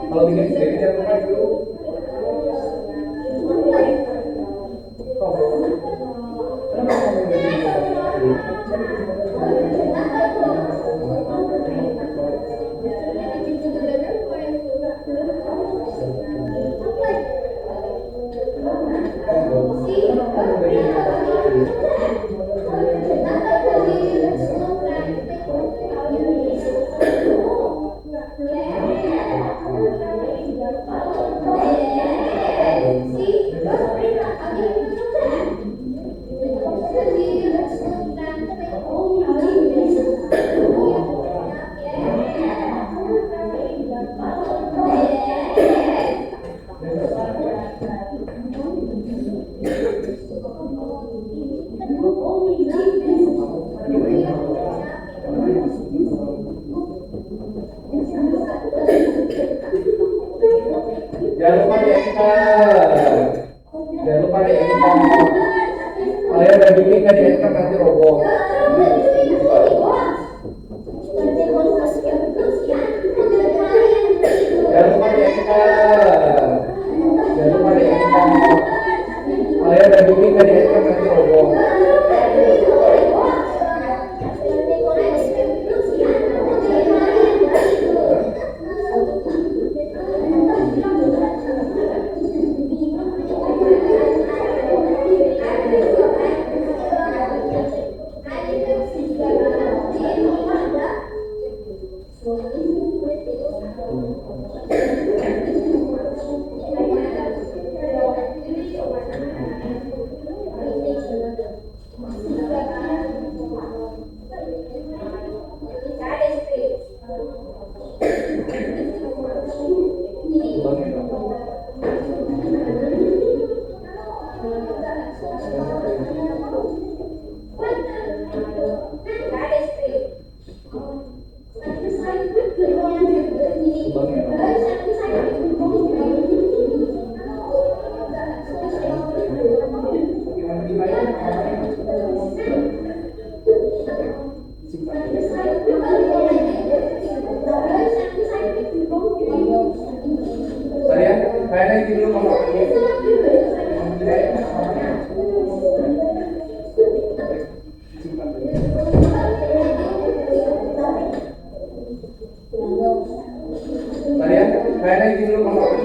Kalau bikin sendiri jangan lupa ya. Jangan lupa di-enter. Jangan lupa di-enter. Kalian udah bikin nggak di-enter nanti roboh. Jangan lupa di-enter. Jangan lupa di-enter. Kalian udah bikin nggak di-enter nanti roboh. dulu masuk.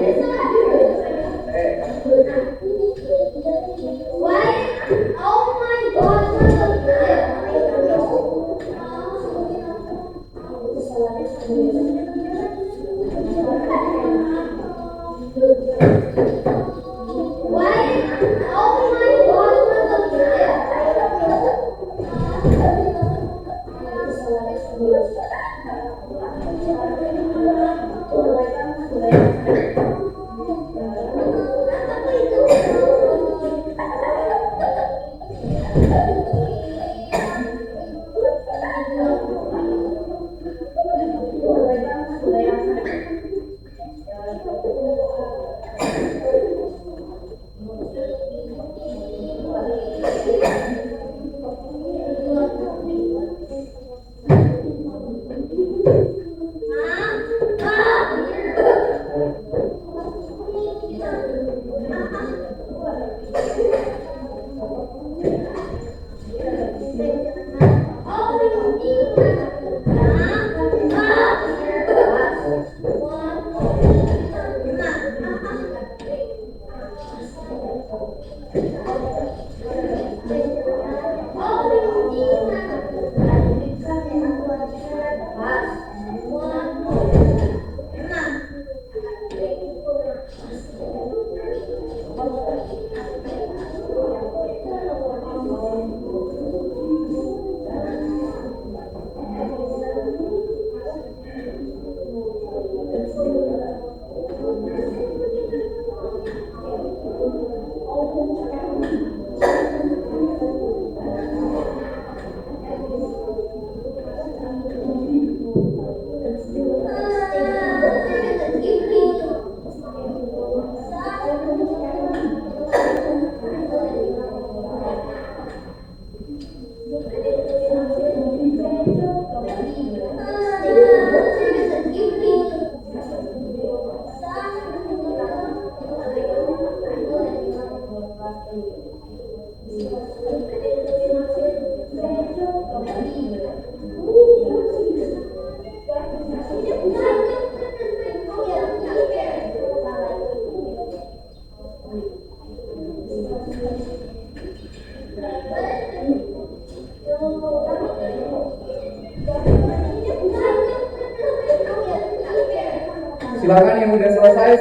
Silakan yang udah selesai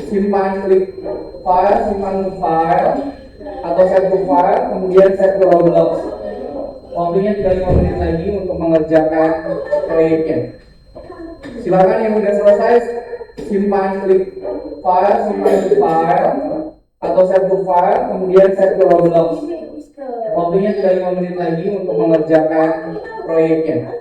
simpan klik file, simpan file atau save to file, kemudian save to Roblox. Waktunya tinggal 5 menit lagi untuk mengerjakan proyeknya. Silakan yang udah selesai simpan klik file, simpan file atau save to file, kemudian save to Roblox. Waktunya tinggal 5 menit lagi untuk mengerjakan proyeknya.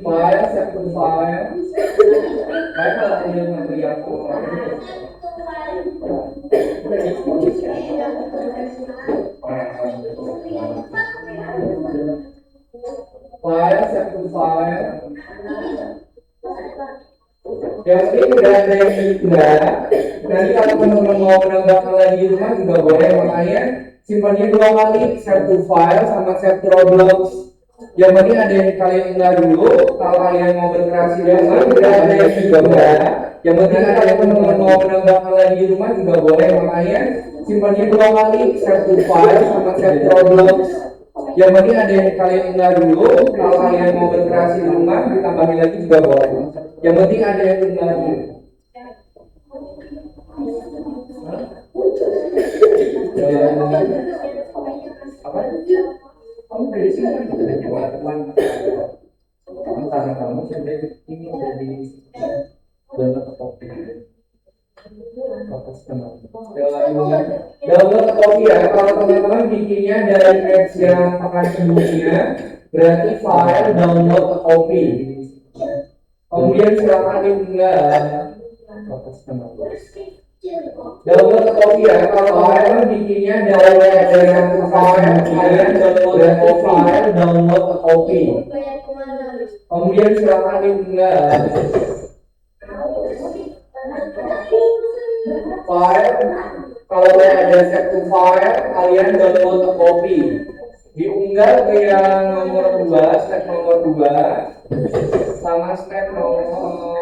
File, satu file. Baiklah, ini material. File, satu file. Yang ini udah ada yang enggak. Nanti kalau teman-teman mau menambahkan lagi di rumah juga boleh, makanya simpannya 2 kali, save to file sama save to Roblox. Yang penting ada yang kalian enggak dulu. Kalau kalian mau berkreasi di rumah udah ada yang juga. Yang penting kalau teman-teman mau menambahkan lagi di rumah juga boleh, makanya simpannya 2 kali, save to file sama save to Roblox. Yang penting ada yang kalian enggak dulu. Kalau kalian mau berkreasi di rumah ditambahin lagi juga boleh. Yang penting ada yang enggak dulu. Apa? Kamu dari sini kan kita jawab teman. Antara kamu sudah ini dari dalam kopi. Dalam kopi ya. Kalau teman-teman bikinnya dari page yang akan sebelumnya, berarti file download kopi. Kemudian silakan diunggah. Download kopi ya, kalau kalian bikinnya dari satu file, kalian download kopi. Kemudian silakan diunggah file. Kalau ada satu file, kalian download kopi. Diunggah ke yang nomor 2, step nomor 2 sama step nomor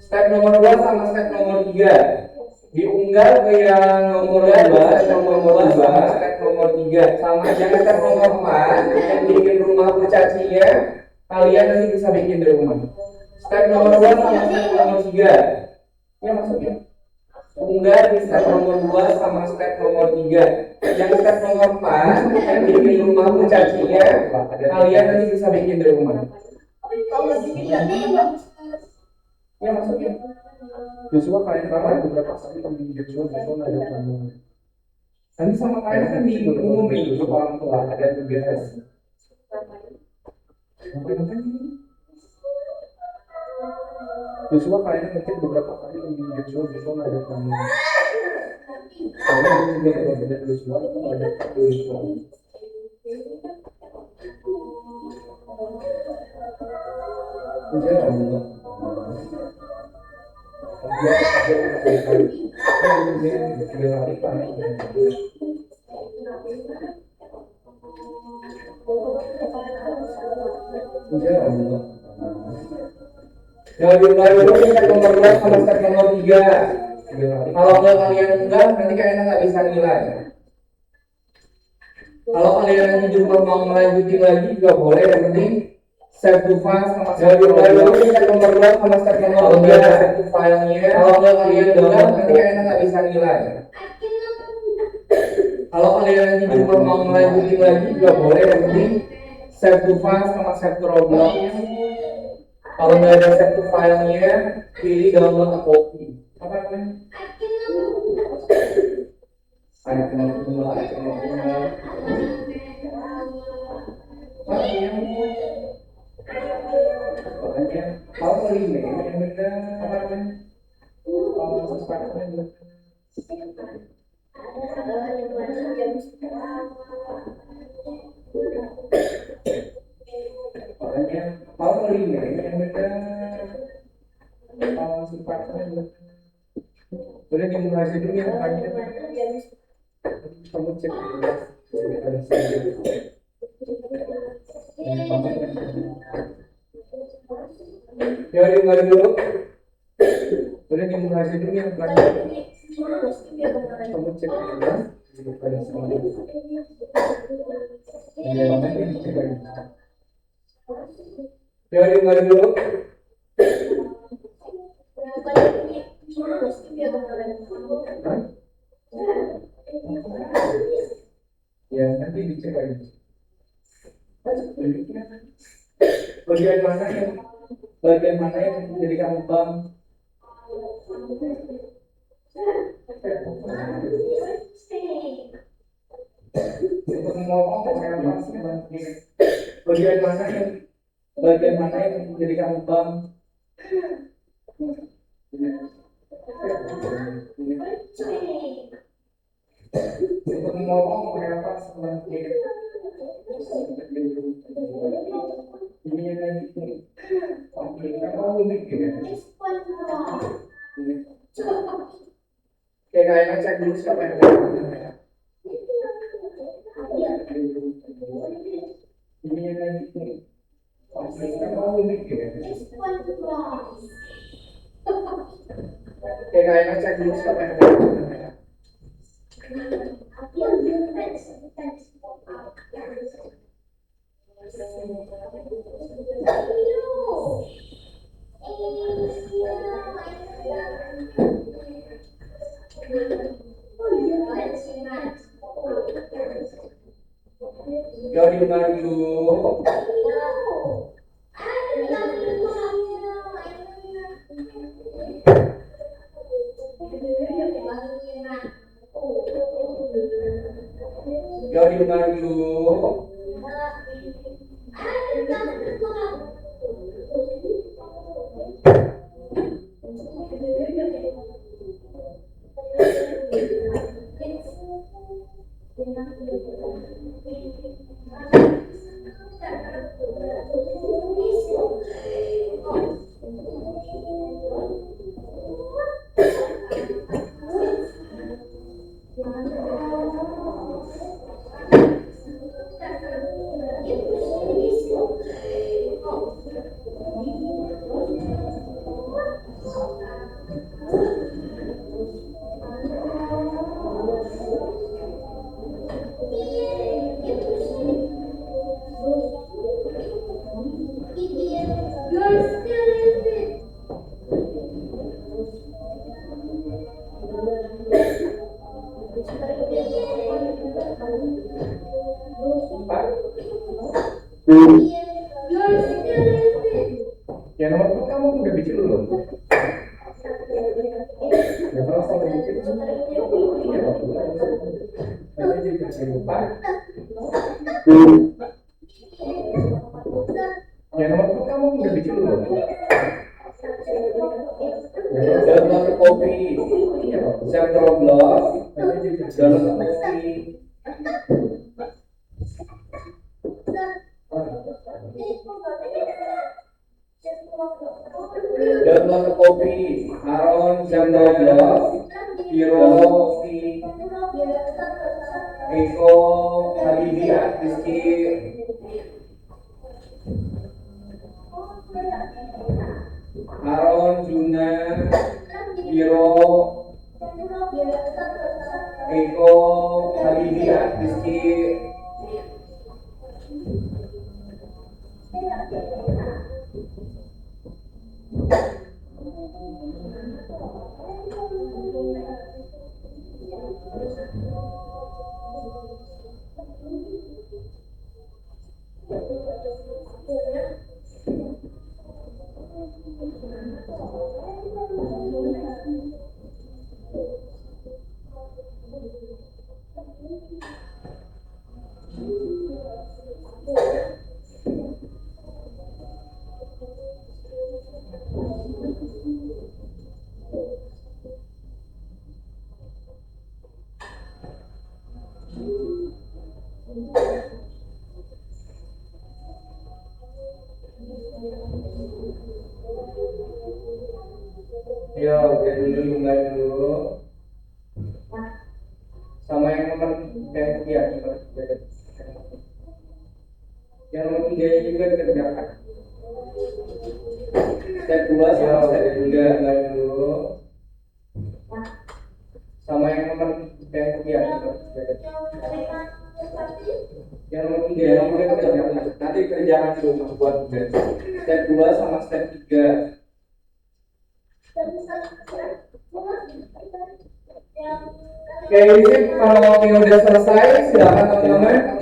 step nomor 2 sama step nomor 3 diunggah ke yang nomor 2, step nomor 2, step nomor 3 sama yang step nomor 4 yang bikin rumah kurcacinya kalian nanti bisa bikin di rumah. Step nomor 2 sama step nomor 3 ya maksudnya unggah di step nomor 2 sama step nomor 3 yang step nomor 4 yang bikin rumah kurcacinya kalian nanti bisa bikin di rumah. Ya maksudnya Joshua kalian ramai beberapa kali temen Joshua ada kamu nanti sama kalian kan di umum itu orang tua ada tugas Joshua kalian mungkin beberapa kali temen Joshua ada kamu kalian juga ada Joshua ada Joshua Jadi mulai dulu step nomor 2 sama step nomor 3. Kalau kalian enggak, nanti kalian nggak bisa nilai. Kalau kalian nanti juga mau melanjutin lagi juga boleh, yang penting save to file sama step nomor 2 sama step nomor 3 save to filenya. Kalau kalian enggak, nanti kalian nggak bisa nilai. Kalau kalian nanti juga mau melanjutin lagi juga boleh, yang penting save to file sama save to Roblox-nya. Kalau nggak ada save to filenya, pilih download kopi. Apa namanya? Kalau ini yang beda apa namanya? Kalau ini yang beda sifatnya boleh dimulai dulu yang terakhir kamu cek ya dimulai dulu boleh dimulai dulu yang terakhir kamu cek ya dimulai dulu ya nanti dicek lagi bagian mana yang menjadi kantong bagian mana yang menjadi kantong ngomong kenapa sebenarnya ini lagi kamu mikir kayaknya cek dulu siapa yang ini lagi kamu mikir kayaknya cek dulu siapa yang Jadi dulu Jadi dulu Ya nomor itu kamu udah bikin belum? Ya kalau sampai bikin iya waktu jadi kasih lupa. Ya nomor itu kamu udah bikin belum? Ya dalam satu kopi iya saya teroblos jadi dalam satu kopi. Dalam satu kopi Aron jam 12 Biro si Eko Habibi Rizky Aron Juna Biro Eko Habibi Rizky Ya, oke dulu mulai dulu. Sama yang nomor yang nomor 3 juga dikerjakan. Step 2 sama step 3 mulai dulu. Sama yang nomor yang nomor 3 yang nomor kerjakan. Nanti kerjakan dulu buat step 2 sama step 3. Oke, ini kalau yang udah selesai silakan teman-teman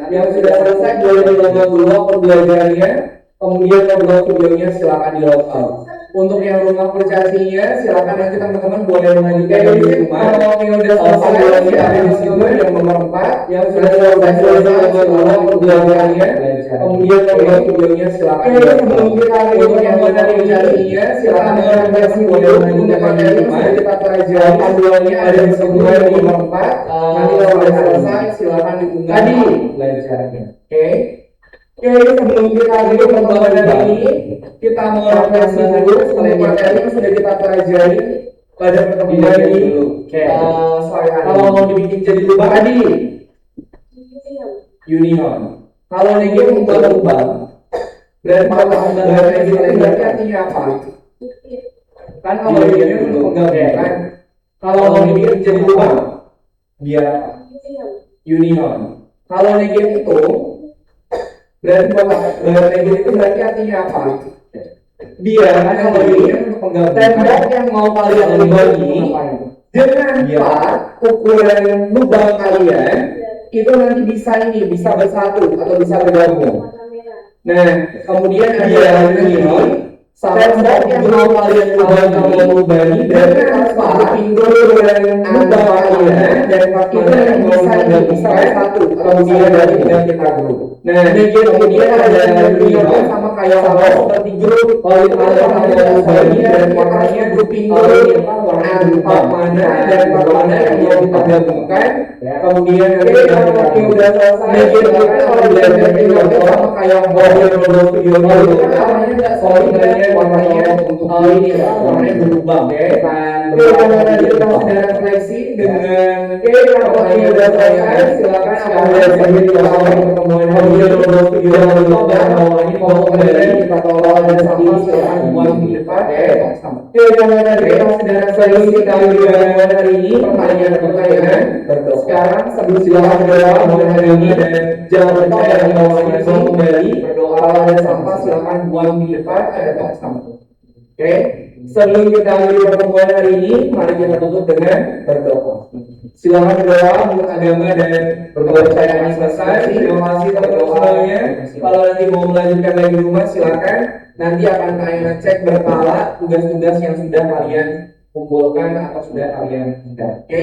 yang sudah selesai boleh ditonton dulu pembelajarannya, kemudian ngobrol videonya silakan di log out. Untuk yang rumah percasinya silakan nanti teman-teman boleh mengajukan di rumah. Kalau yang udah selesai ada di situ yang nomor 4 yang sudah selesai ngobrol dulu pembelajarannya, kemudian ngobrol videonya silakan. Oke, sebelum kita untuk yang dari percasinya silakan mengajukan boleh mengajukan di rumah. Kita pelajari panduannya ada di sebelah yang nomor 4. Nanti kalau sudah selesai silakan diunggah tadi pelajarannya. Oke. Oke, sebelum kita lanjut pembahasan ini, kita mau refleksi dulu setelah materi yang sudah kita pelajari pada pertemuan ini. Oke. Kalau mau dibikin jadi lubang tadi, union. Kalau negatif lubang, berarti kalau negatif berarti artinya apa? Kan kalau union menggabungkan. Kalau mau dibikin jadi lubang, biar apa? Union. Kalau negatif itu berarti negatif itu berarti artinya apa? Dia kalau ini untuk penggabungan tembok yang mau kalian lubangi dengan part ukuran lubang kalian itu nanti bisa bersatu atau bisa bergabung. Nah, kemudian ada union tembok yang mau kalian lubangi dengan part ukuran lubang kalian dan itu nanti bisa bersatu atau bisa kita grup. Nah, kemudian ada union sama kayak seperti grup. Kalau itu ada lubangnya dan warnanya grouping warna mana dan mana yang mau kita gabungkan. Kemudian nanti udah selesai kalau belajar sama kayak model video itu warnanya nggak solid dan warnanya untuk ini warnanya berubah kan. Kemudian kita sudah refleksi dengan kalau udah selesai silakan belajar di pertemuan video ini mau kembali kita tolong dan sama silakan buat di depan sama. Kemudian kita sudah refleksi kita hari ini pertanyaan sekarang sebelum silakan berdoa hari ini dan jangan percaya bahwa ini mau kembali berdoa dan sampah silakan buang di depan ada tong sampah. Oke, sebelum kita akhiri pertemuan hari ini, mari kita tutup dengan berdoa. Silakan berdoa untuk agama dan kepercayaan selesai. Terima kasih teman-teman semuanya. Kalau nanti mau melanjutkan lagi di rumah silakan. Nanti akan kami ngecek berkala tugas-tugas yang sudah kalian kumpulkan atau sudah kalian tidak. Oke.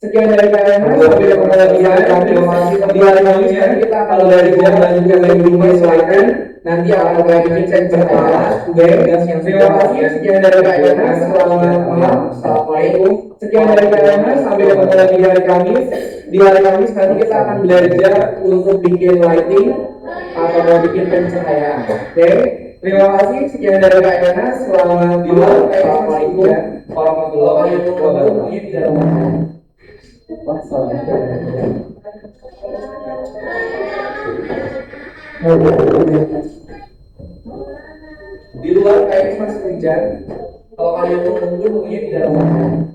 Sekian dari kalian. Sampai jumpa lagi. Terima kasih. Di hari Kamisnya kita kalau dari mau melanjutkan lagi di rumah silakan. Nanti akan kami cek berkala tugas yang sudah kalian. Sekian dari kalian. Selamat malam. Assalamualaikum. Sekian dari kalian, sampai ketemu lagi di hari Kamis. Di hari Kamis nanti kita akan belajar untuk bikin lighting atau mau bikin pencahayaan. Oke, terima kasih. Sekian dari kalian. Selamat malam. Assalamualaikum warahmatullahi wabarakatuh. Di luar kayaknya masih hujan. Kalau kalian mau nunggu mungkin di dalam.